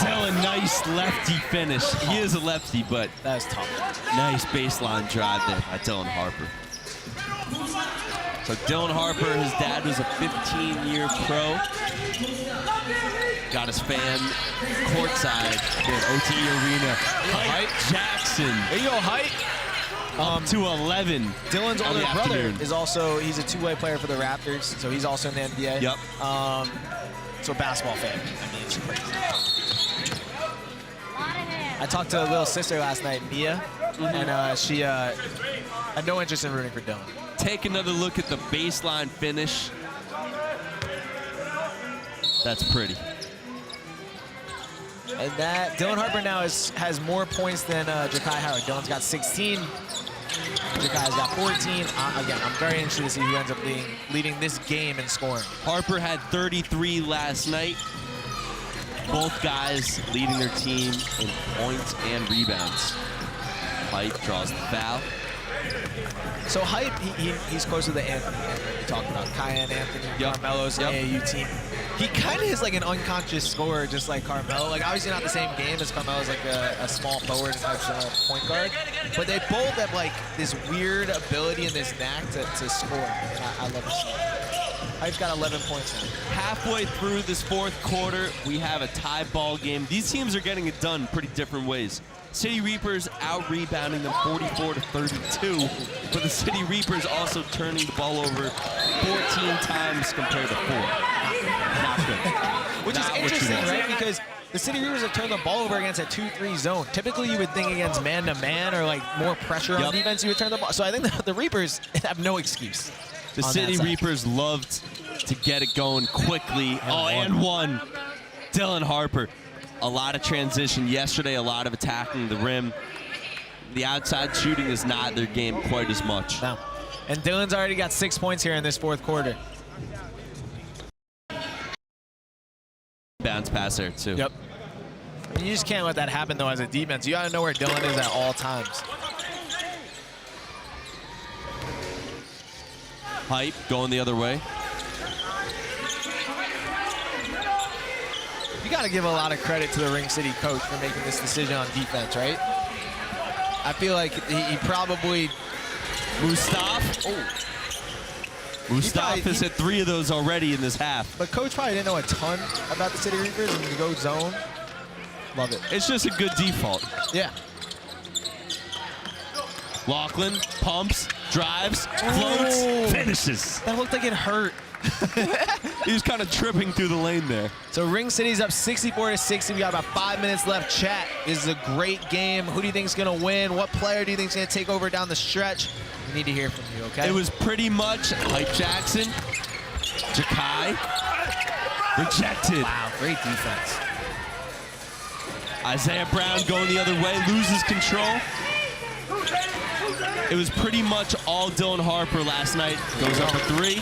Dylan, nice lefty finish. He is a lefty, but that was tough. Nice baseline drive there by Dylan Harper. So Dylan Harper, his dad was a 15-year pro. Got his fan courtside here at OT Arena. Hype Jackson. There you go, Hype. Up to 11. Dylan's older brother is also, he's a two-way player for the Raptors, so he's also in the NBA. Yep. to a basketball fan. I mean, it's crazy. I talked to a little sister last night, Mia, and she had no interest in rooting for Dylan. Take another look at the baseline finish. That's pretty. And that Dylan Harper now has more points than Jahki Howard. Dylan's got 16. Jahki's got 14. Again, I'm very interested to see who ends up leading this game in scoring. Harper had 33 last night. Both guys leading their team in points and rebounds. Hype draws the foul. So Hype, he's closer to Anthony we talked about. Cayenne Anthony, Carmelo's AAU team. He kind of is like an unconscious scorer, just like Carmelo. Like, obviously not the same game as Carmelo's like a small forward type point guard. But they both have like this weird ability and this knack to score. And I love to see it. Hype's got 11 points now. Halfway through this fourth quarter, we have a tie ball game. These teams are getting it done pretty different ways. City Reapers out-rebounding them 44-32, but the City Reapers also turning the ball over 14 times compared to 4. Not good. Which is interesting, right? Because the City Reapers have turned the ball over against a 2-3 zone. Typically, you would think against man-to-man or like more pressure on defense, you would turn the ball. So I think the Reapers have no excuse. The City Reapers loved to get it going quickly. And one. Dylan Harper. A lot of transition yesterday, a lot of attacking the rim. The outside shooting is not their game quite as much. No. And Dylan's already got 6 points here in this fourth quarter. Bounce pass there, too. Yep. I mean, you just can't let that happen, though, as a defense. You got to know where Dylan is at all times. Hype going the other way. You got to give a lot of credit to the Ring City coach for making this decision on defense, right? I feel like he probably... Mustaf. Mustaf has hit 3 of those already in this half. But coach probably didn't know a ton about the City Reapers, and to go zone, love it. It's just a good default. Yeah. Laughlin pumps, drives, floats, finishes. That looked like it hurt. He was kind of tripping through the lane there. So Ring City's up 64-60. We got about 5 minutes left. Chat, this is a great game. Who do you think is going to win? What player do you think is going to take over down the stretch? We need to hear from you, okay? It was pretty much Hype Jackson, Jahki, rejected. Wow, great defense. Isaiah Brown going the other way, loses control. It was pretty much all Dylan Harper last night. Goes up a 3.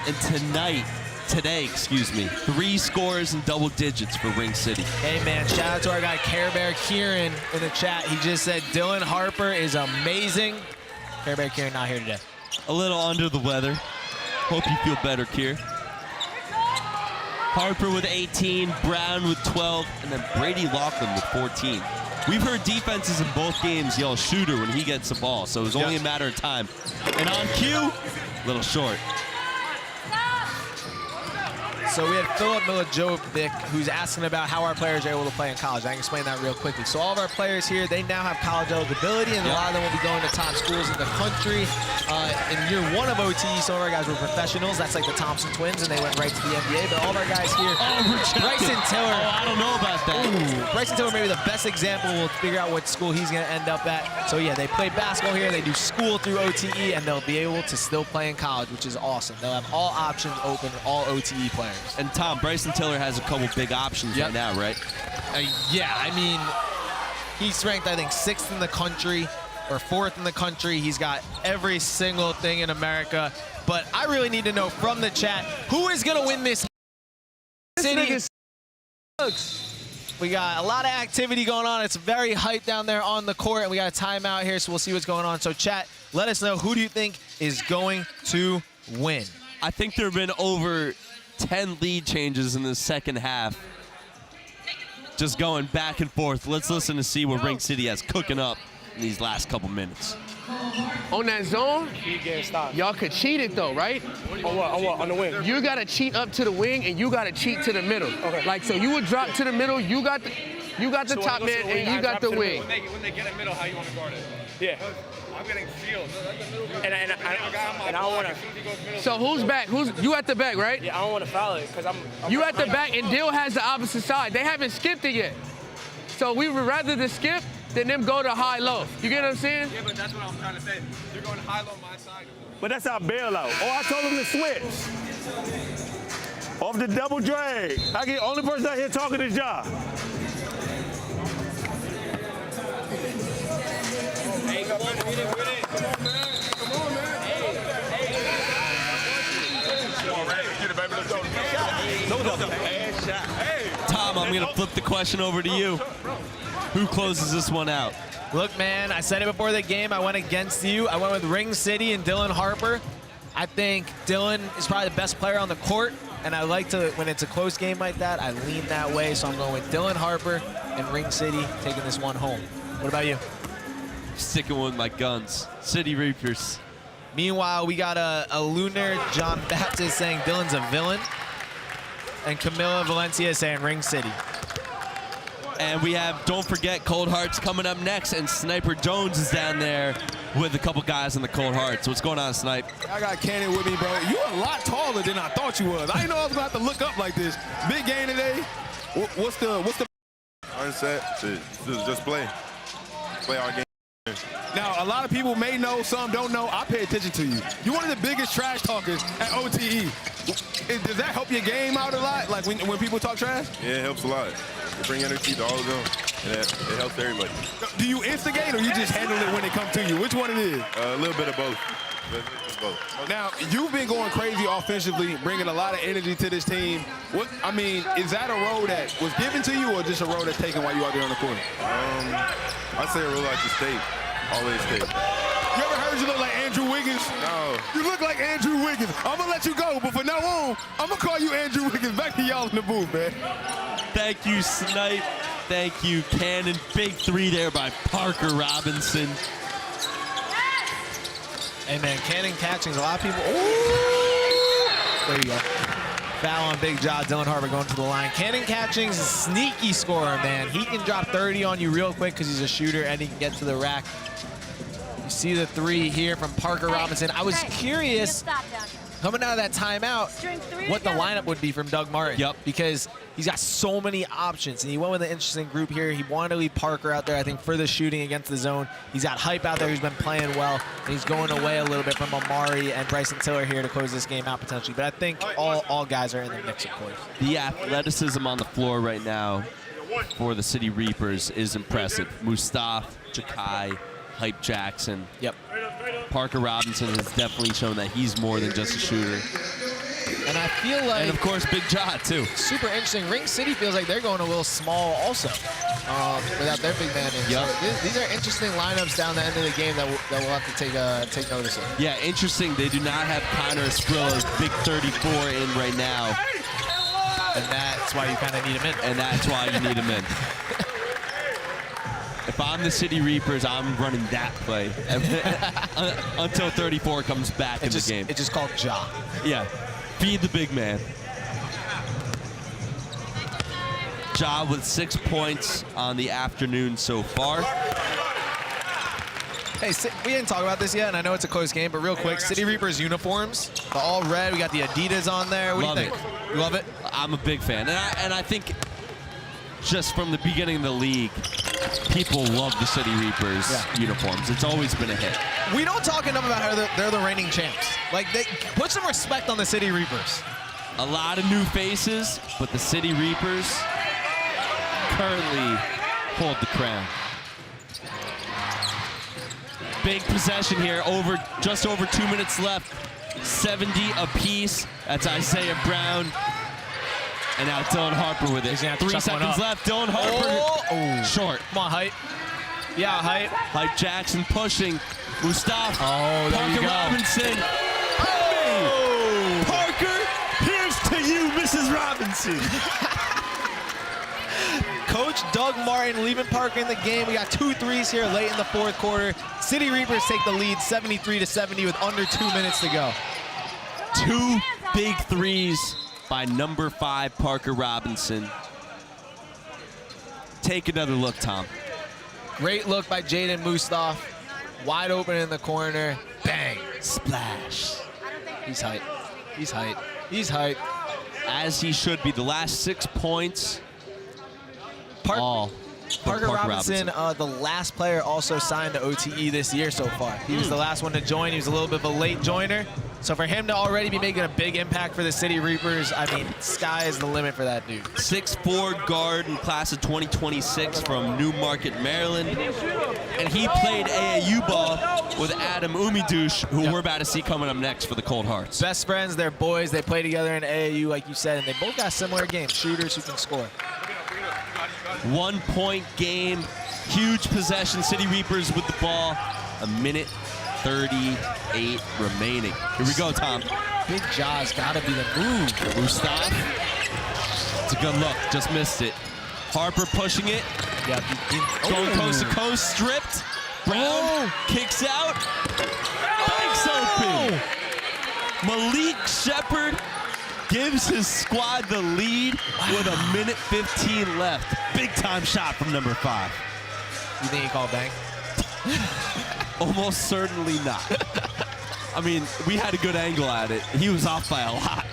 And today, 3 scores in double digits for Ring City. Hey, man, shout out to our guy Care Bear Kieran in the chat. He just said Dylan Harper is amazing. Care Bear Kieran not here today. A little under the weather. Hope you feel better, Kier. Harper with 18, Brown with 12, and then Brady Laughlin with 14. We've heard defenses in both games yell shooter when he gets the ball, so it was only a matter of time. And on cue, a little short. So we had Philip Milajovic, who's asking about how our players are able to play in college. I can explain that real quickly. So all of our players here, they now have college eligibility, and a lot of them will be going to top schools in the country. In year 1 of OTE, some of our guys were professionals. That's like the Thompson twins, and they went right to the NBA. But all of our guys here, Bryson Tiller. I don't know about that. Bryson Tiller may be the best example. We'll figure out what school he's going to end up at. So yeah, they play basketball here. They do school through OTE, and they'll be able to still play in college, which is awesome. They'll have all options open, all OTE players. And Tom, Bryson Tiller has a couple big options right now, right? Yeah, I mean, he's ranked, I think, 6th in the country or 4th in the country. He's got every single thing in America. But I really need to know from the chat, who is going to win this city? We got a lot of activity going on. It's very hyped down there on the court, and we got a timeout here, so we'll see what's going on. So, chat, let us know, who do you think is going to win? I think there have been over 10 lead changes in the second half. Just going back and forth. Let's listen to see what Ring City has cooking up in these last couple minutes. On that zone, y'all could cheat it though, right? On what? On the wing? You gotta cheat up to the wing and you gotta cheat to the middle. Okay. Like, so you would drop to the middle, you got the top man and you got the wing. When they get in the middle, how you want to guard it? Yeah. I'm getting sealed. And and I don't want to. So who's back? You at the back, right? Yeah, I don't want to foul it because I'm you at the back, and Dill has the opposite side. They haven't skipped it yet. So we would rather the skip than them go to high-low. You get what I'm saying? Yeah, but that's what I'm trying to say. You're going high-low my side. But that's our bailout. Oh, I told him to switch. Off the double drag. I get only person out here talking is Ja. Hey, come on, get it. Come on, man. Come on, man. Hey. Come on, Ray. Get it, baby. Let's go. Tom, I'm going to flip the question over to you. Who closes this one out? Look, man, I said it before the game. I went against you. I went with Ring City and Dylan Harper. I think Dylan is probably the best player on the court, and I like to, when it's a close game like that, I lean that way. So I'm going with Dylan Harper and Ring City taking this one home. What about you? Sticking with my guns. City Reapers. Meanwhile, we got a Lunar John Baptist saying Dylan's a villain, and Camilla Valencia saying Ring City. And we have, don't forget, Cold Hearts coming up next, and Sniper Jones is down there with a couple guys in the Cold Hearts. What's going on, Snipe? I got Cannon with me, bro. You're a lot taller than I thought you was. I didn't know I was going to have to look up like this. Big game today. What's the mindset to just play our game. Now, a lot of people may know, some don't know. I pay attention to you. You're one of the biggest trash talkers at OTE. Does that help your game out a lot, like when people talk trash? Yeah, it helps a lot. You bring energy to all of them, and it helps everybody. Do you instigate or you just handle it when it comes to you? Which one it is? A little bit of both. Now, you've been going crazy offensively, bringing a lot of energy to this team. I mean, is that a role that was given to you or just a role that's taken while you out there on the court? I'd say a role like to stay, always stay. You ever heard you look like Andrew Wiggins? No. You look like Andrew Wiggins. I'm going to let you go, but from now on, I'm going to call you Andrew Wiggins. Back to y'all in the booth, man. Thank you, Snipe. Thank you, Cannon. Big three there by Parker Robinson. Hey, man, Cannon catching. A lot of people. Ooh! There you go. Foul on Big Jaw. Dylan Harper going to the line. Cannon catching's a sneaky scorer, man. He can drop 30 on you real quick because he's a shooter and he can get to the rack. You see the three here from Parker Robinson. I was curious, coming out of that timeout, what the lineup would be from Doug Martin. Yep. Because he's got so many options, and he went with an interesting group here. He wanted to leave Parker out there, I think, for the shooting against the zone. He's got Hype out there who's been playing well, and he's going away a little bit from Amari and Bryson Tiller here to close this game out potentially. But I think all guys are in the mix, of course. The athleticism on the floor right now for the City Reapers is impressive. Mustafa, Jahki, Hype Jackson. Yep. Parker Robinson has definitely shown that he's more than just a shooter. And I feel like... And, of course, Big Jaw, too. Super interesting. Ring City feels like they're going a little small also without their big man in. Yep. So these are interesting lineups down the end of the game that we'll have to take notice of. Yeah, interesting. They do not have Connor Skrilla's big 34 in right now. And that's why you kind of need him in. And that's why you need him in. If I'm the City Reapers, I'm running that play until 34 comes back in the game. It's just called Ja. Yeah. Feed the big man. Ja with 6 points on the afternoon so far. Hey, we didn't talk about this yet, and I know it's a close game, but real quick, City Reapers uniforms, the all red. We got the Adidas on there. What do you think? You love it? I'm a big fan, and I think just from the beginning of the league, people love the City Reapers uniforms. It's always been a hit. We don't talk enough about how they're the reigning champs. Like, they put some respect on the City Reapers. A lot of new faces, but the City Reapers currently hold the crown. Big possession here, just over 2 minutes left. 70 apiece. That's Isaiah Brown. And now Dylan Harper with it. 3 seconds left. Dylan Harper. Short. Come on, Hype. Yeah, Hype. Hype Jackson pushing. Mustafa. Oh, there you go. Robinson. Oh! Parker, here's to you, Mrs. Robinson. Coach Doug Martin leaving Parker in the game. We got 2 threes here late in the fourth quarter. City Reapers take the lead 73-70 with under 2 minutes to go. 2 big threes by number 5, Parker Robinson. Take another look, Tom. Great look by Jaden Mustafa. Wide open in the corner. Bang. Splash. He's hype. He's hype. He's hype. As he should be. The last 6 points. All. Parker Robinson, the last player, also signed to OTE this year so far. He was the last one to join. He was a little bit of a late joiner. So for him to already be making a big impact for the City Reapers, I mean, sky is the limit for that dude. 6'4" guard in class of 2026 from Newmarket, Maryland. And he played AAU ball with Adam Umidouche, who we're about to see coming up next for the Cold Hearts. Best friends, they're boys. They play together in AAU, like you said, and they both got similar games, shooters who can score. 1 point game, huge possession. City Reapers with the ball. A minute 38 remaining. Here we go, Tom. Big Jaw's gotta be the move. Mustafa. It's a good look, just missed it. Harper pushing it. Yeah, going coast to coast, stripped. Brown kicks out. Banks open. Malik Shepard gives his squad the lead with a minute 15 left. Big time shot from number 5. You think he called bang? Almost certainly not. I mean, we had a good angle at it. He was off by a lot.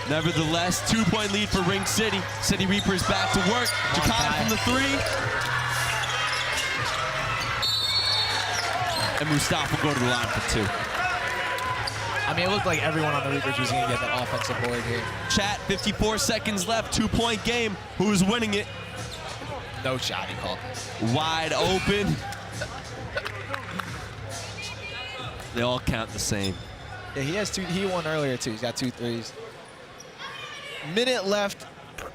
Nevertheless, 2-point lead for Ring City. City Reapers back to work. Jahki from the 3. And Mustafa will go to the line for 2. I mean, it looked like everyone on the Reapers was going to get that offensive board here. Chat, 54 seconds left, 2-point game. Who's winning it? No shot, he called. Wide open. They all count the same. Yeah, he has 2. He won earlier, too. He's got 2 threes. Minute left. You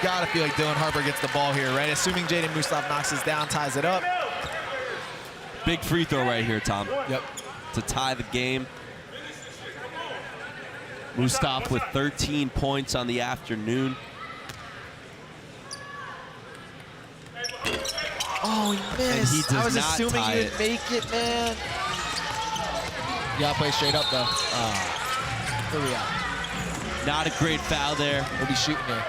got to feel like Dylan Harper gets the ball here, right? Assuming Jaden Mustafa knocks this down, ties it up. Big free throw right here, Tom. Yep. To tie the game. Mustafa with 13 points on the afternoon. Oh, he missed. And he does I was not assuming tie he'd make it, man. You gotta play straight up, though. Here we are. Not a great foul there. We'll be shooting there.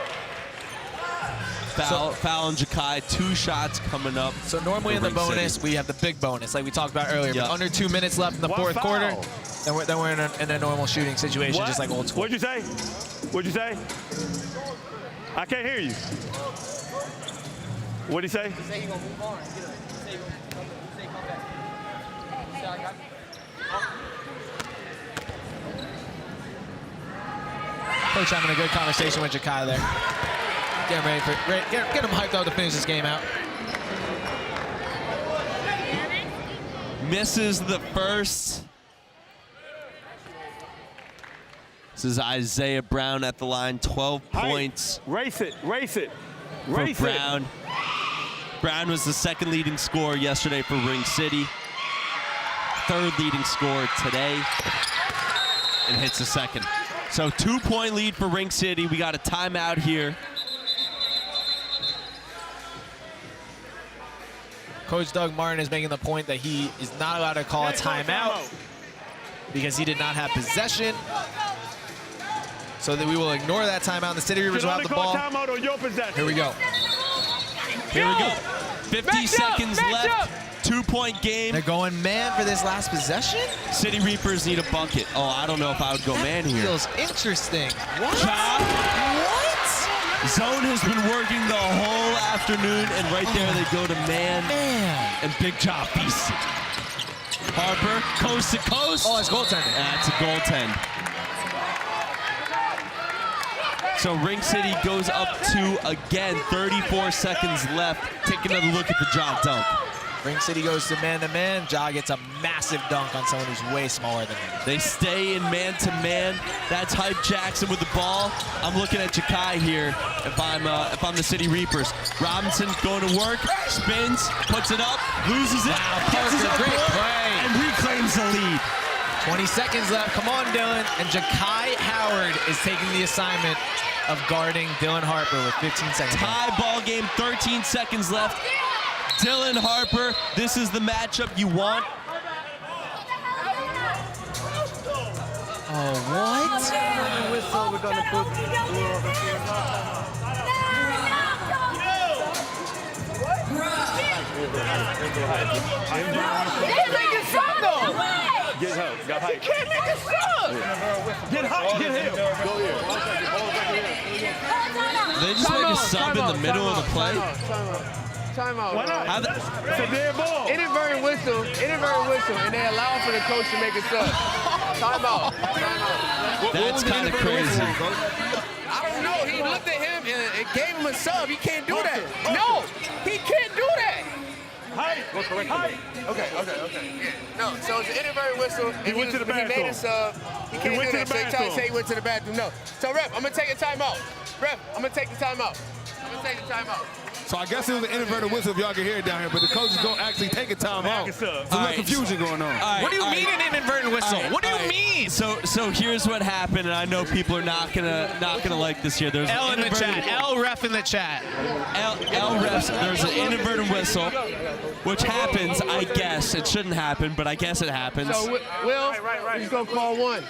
Foul on Jahki. 2 shots coming up. So normally in the bonus, we have the big bonus, like we talked about earlier. Yep. With under 2 minutes left in the fourth quarter, then we're in a normal shooting situation, just like old school. What'd you say? What'd you say? I can't hear you. What'd he say? He said he gonna move on. He said he come back. He said I got Coach having a good conversation with Jahki there. Getting ready for get him hyped up to finish this game out. Misses the first. This is Isaiah Brown at the line, 12 points. Race it, race it, race for Brown. Brown was the 2nd leading scorer yesterday for Ring City. 3rd leading scorer today, and hits the 2nd. So 2-point lead for Ring City. We got a timeout here. Coach Doug Martin is making the point that he is not allowed to call a timeout because he did not have possession. So that we will ignore that timeout. The City Reapers will have the ball. Timeout on your possession. Here we go. Here we go. 50 seconds left. 2-point game. They're going man for this last possession? City Reapers need a bucket. Oh, I don't know if I would go man here. Feels interesting. What? What? Zone has been working the whole afternoon, and right there they go to man. And Big Job beats it. Harper, coast to coast. Oh, it's goaltending. That's a goaltend. So Ring City goes up to, again, 34 seconds left. Take another look at the jaw dunk. Ring City goes to man-to-man. Ja gets a massive dunk on someone who's way smaller than him. They stay in man-to-man. That's Hype Jackson with the ball. I'm looking at Jahki here if I'm the City Reapers. Robinson going to work, spins, puts it up, loses it. Wow, Parker, great play. And reclaims the lead. 20 seconds left. Come on, Dylan. And Jahki Howard is taking the assignment of guarding Dylan Harper with 15 seconds left. Tie ball game, 13 seconds left. Dylan Harper, this is the matchup you want. Oh, what? Whistle, we're gonna put They're making something! Get help. Got height. Can't make a sub. Get height. Get him. Go here. They just make a sub in the middle of the play. Timeout. Why not? It's a dead ball. Inadvertent whistle, and they allow for the coach to make a sub. Timeout. That's kind of crazy. I don't know. He looked at him and gave him a sub. He can't do that. No, he can't do that. Height. Height. Okay. No, so it's an inadvertent whistle. He went to the bathroom. He made a sub. He can't went do to that. the So he tried to bathroom. say he went to the bathroom. No. So, ref, I'm going to take a timeout. Ref, I'm going to take the timeout. So I guess it was an inverted whistle if y'all can hear it down here, but the coach is going to actually take a time out. There's a little confusion going on. What do you mean an inadvertent whistle? What do you mean? So here's what happened, and I know people are not gonna like this here. There's L in the chat. L ref in the chat. L refs. There's an inadvertent whistle, which happens. I guess it shouldn't happen, but I guess it happens. So, Will, he's going to call one.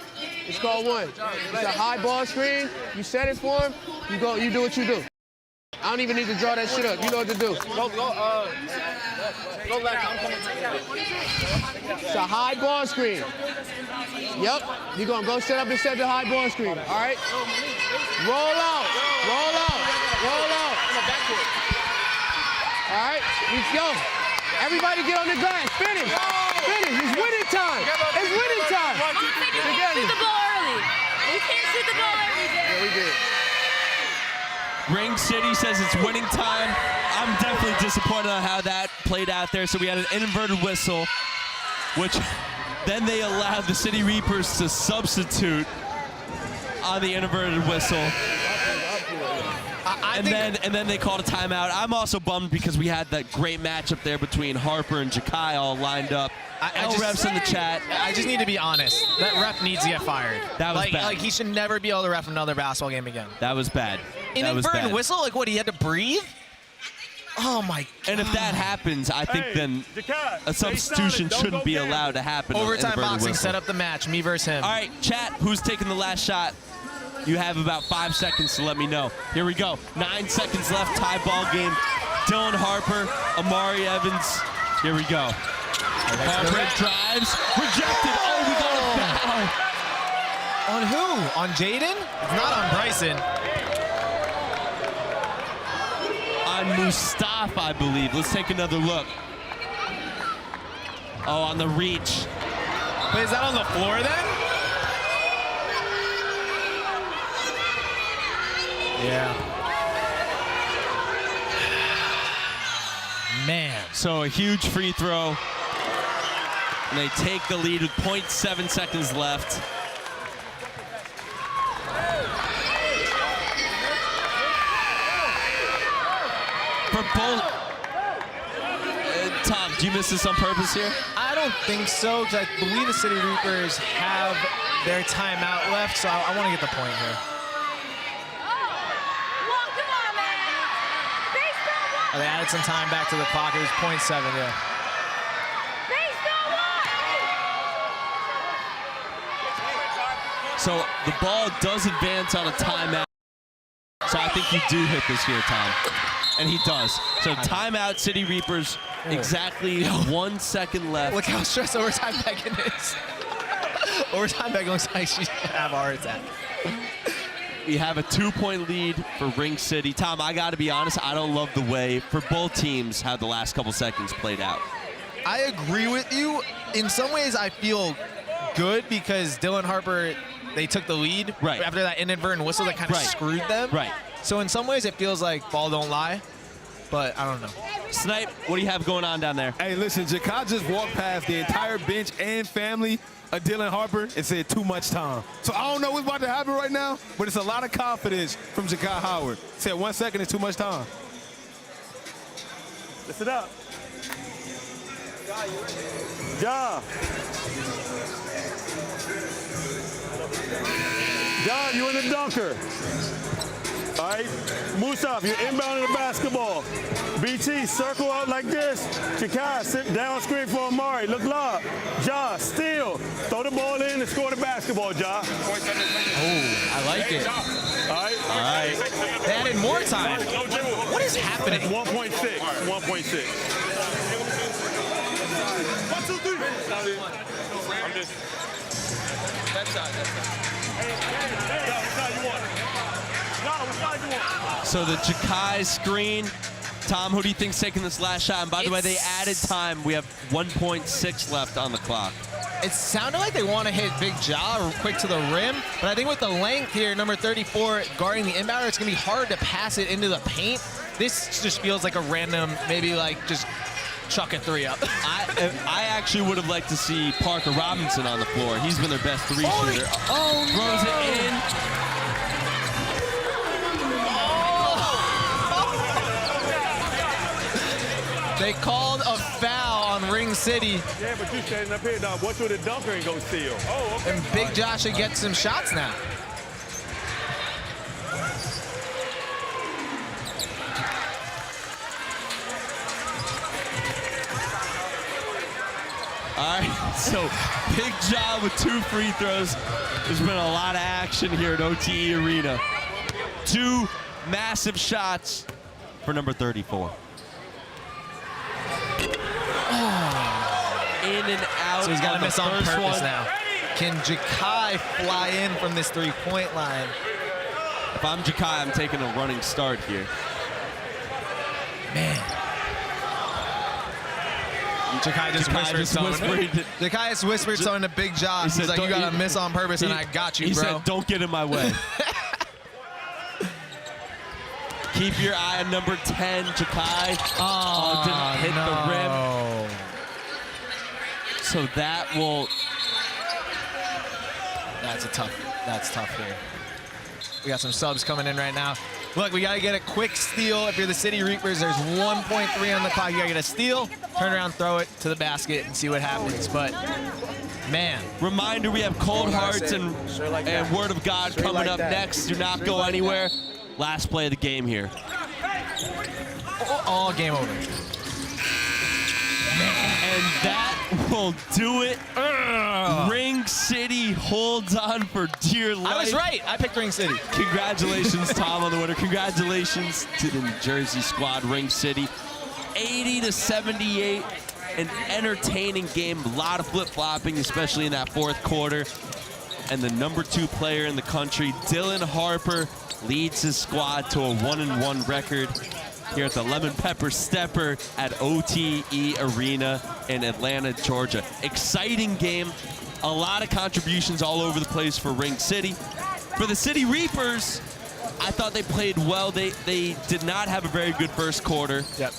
It's called one. It's a high ball screen. You set it for him. You do what you do. I don't even need to draw that shit up. You know what to do. Go left. I'm coming. It's a high ball screen. Yep. You're going to go set up and set the high ball screen. All right? Roll out. All right? Let's go. Everybody get on the glass. Finish. It's winning time. It's winning time. We can't shoot the ball early. We can't shoot the ball early, Jay. Yeah, we did. Ring City says it's winning time. I'm definitely disappointed on how that played out there. So we had an inverted whistle, which then they allowed the City Reapers to substitute on the inverted whistle. And then they called a timeout. I'm also bummed because we had that great matchup there between Harper and Jahki all lined up. refs in the chat. I just need to be honest. That ref needs to get fired. That was bad. Like he should never be able to ref another basketball game again. That was bad. Inadvertent whistle? Like what? He had to breathe? Oh my God. And if that happens, I think then a substitution shouldn't be allowed to happen. Overtime boxing, set up the match, me versus him. All right, chat, who's taking the last shot? You have about 5 seconds to let me know. Here we go. 9 seconds left, tie ball game. Dylan Harper, Amari Evans. Here we go. Harper drives, rejected. Oh, we got a foul. On who? On Jaden? It's not on Bryson. On Mustafa, I believe. Let's take another look. Oh, on the reach. Wait, is that on the floor then? Yeah. Man. So a huge free throw. And they take the lead with 0.7 seconds left. For both. Tom, do you miss this on purpose here? I don't think so, because I believe the City Reapers have their timeout left, so I want to get the point here. Oh, they added some time back to the clock. It was 0.7, yeah. So the ball does advance on a timeout. So I think you do hit this here, Tom. And he does. So timeout, City Reapers, exactly 1 second left. Look how stressed overtime Beckon is. Overtime Beckon looks like she's going to have a heart attack. We have a 2-point lead for Ring City. Tom, I got to be honest, I don't love the way, for both teams, how the last couple seconds played out. I agree with you. In some ways, I feel good because Dylan Harper, they took the lead after that inadvertent whistle that kind of screwed them. Right. So in some ways, it feels like ball don't lie, but I don't know. Snipe, what do you have going on down there? Hey, listen, Jahki just walked past the entire bench and family of Dylan Harper and said too much time. So I don't know what's about to happen right now, but it's a lot of confidence from Jahki Howard. Said 1 second is too much time. Listen up. Ja. John, you in the dunker. All right, Musaf, you're inbounding the basketball. BT, circle out like this. Jahki, sit down screen for Amari. Look loud. Ja, steal. Throw the ball in and score the basketball, Ja. Oh, I like it. All right. All right. They added more time. What is happening? 1.6. 1.6. 1, 2, 3. So the Jahki screen. Tom, who do you think's taking this last shot? And by the way, they added time. We have 1.6 left on the clock. It sounded like they want to hit Big Ja or quick to the rim, but I think with the length here, number 34 guarding the inbounder, it's going to be hard to pass it into the paint. This just feels like a random, maybe like just chuck a three up. I actually would have liked to see Parker Robinson on the floor. He's been their best three shooter. Oh, throws it in. They called a foul on Ring City. Yeah, but you standing up here, dog. Watch where the dunker ain't gonna steal. Oh, okay. And Big Josh should get some shots now. All right, so Big Ja with 2 free throws. There's been a lot of action here at OTE Arena. 2 massive shots for number 34. In and out. So he's got to miss on purpose one. now. Can Jahki fly in from this three-point line? If I'm Jahki, I'm taking a running start here. Man. Jahki just whispered something. Jahki just whispered something to Big Ja. He's like, you got to miss on purpose, and I got you, he bro. He said, don't get in my way. Keep your eye on number 10, Jahki. Oh, didn't hit the rim. So that will... That's tough here. We got some subs coming in right now. Look, we got to get a quick steal. If you're the City Reapers, there's 1.3 on the clock. You got to get a steal, turn around, throw it to the basket, and see what happens. But, man. Reminder, we have Cold Hearts and Word of God coming up next. Do not go anywhere. Last play of the game here. All game over. And that will do it. Ring City holds on for dear life. I was right. I picked Ring City. Congratulations, Tom, on the winner. Congratulations to the New Jersey squad, Ring City. 80-78, an entertaining game. A lot of flip-flopping, especially in that fourth quarter. And the number 2 player in the country, Dylan Harper, leads his squad to a 1-1 record here at the Lemon Pepper Stepper at OTE Arena in Atlanta, Georgia. Exciting game. A lot of contributions all over the place for Ring City. For the City Reapers, I thought they played well. They did not have a very good first quarter. Yep.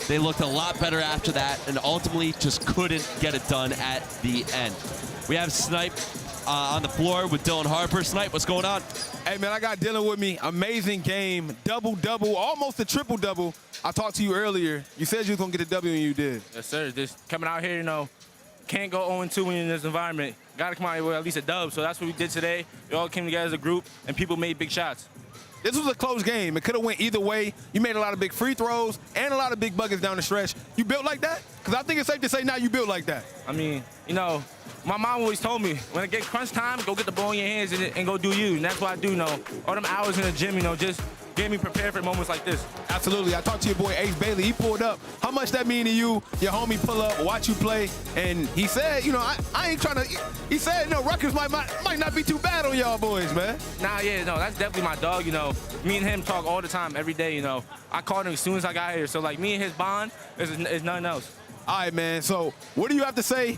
They looked a lot better after that and ultimately just couldn't get it done at the end. We have Snipe on the floor with Dylan Harper. Snipe, what's going on? Hey, man, I got Dylan with me. Amazing game. Double-double, almost a triple-double. I talked to you earlier. You said you was going to get a W, and you did. Yes, sir. Just coming out here, can't go 0-2 when you're in this environment. Got to come out here with at least a dub. So that's what we did today. We all came together as a group, and people made big shots. This was a close game. It could have went either way. You made a lot of big free throws and a lot of big buckets down the stretch. You built like that? Because I think it's safe to say now you built like that. I mean, my mom always told me, when it gets crunch time, go get the ball in your hands and go do you. And that's what I do, All them hours in the gym, just get me prepared for moments like this. Absolutely. I talked to your boy Ace Bailey. He pulled up. How much that mean to you? Your homie pull up, watch you play, and he said, I ain't trying to. He said, Rutgers might not be too bad on y'all boys, man. That's definitely my dog. Me and him talk all the time, every day. I called him as soon as I got here. So me and his bond is nothing else. All right, man. So what do you have to say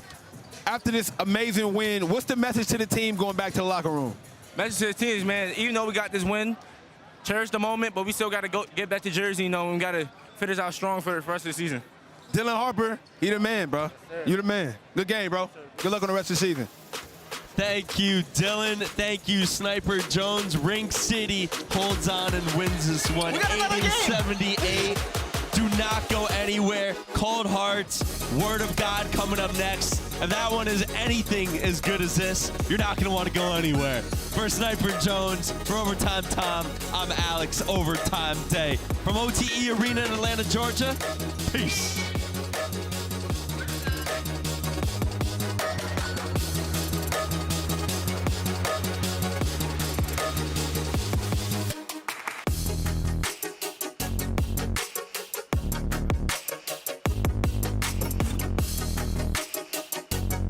after this amazing win? What's the message to the team going back to the locker room? Message to the team is, man, even though we got this win, cherish the moment, but we still got to get back to Jersey, and we got to finish out strong for the rest of the season. Dylan Harper, he the man, bro. You the man. Good game, bro. Good luck on the rest of the season. Thank you, Dylan. Thank you, Sniper Jones. Ring City holds on and wins this one, 80-78. Do not go anywhere. Cold Hearts, Word of God coming up next. If that one is anything as good as this, you're not going to want to go anywhere. For Sniper Jones, for Overtime Tom, I'm Alex, Overtime Day. From OTE Arena in Atlanta, Georgia, peace.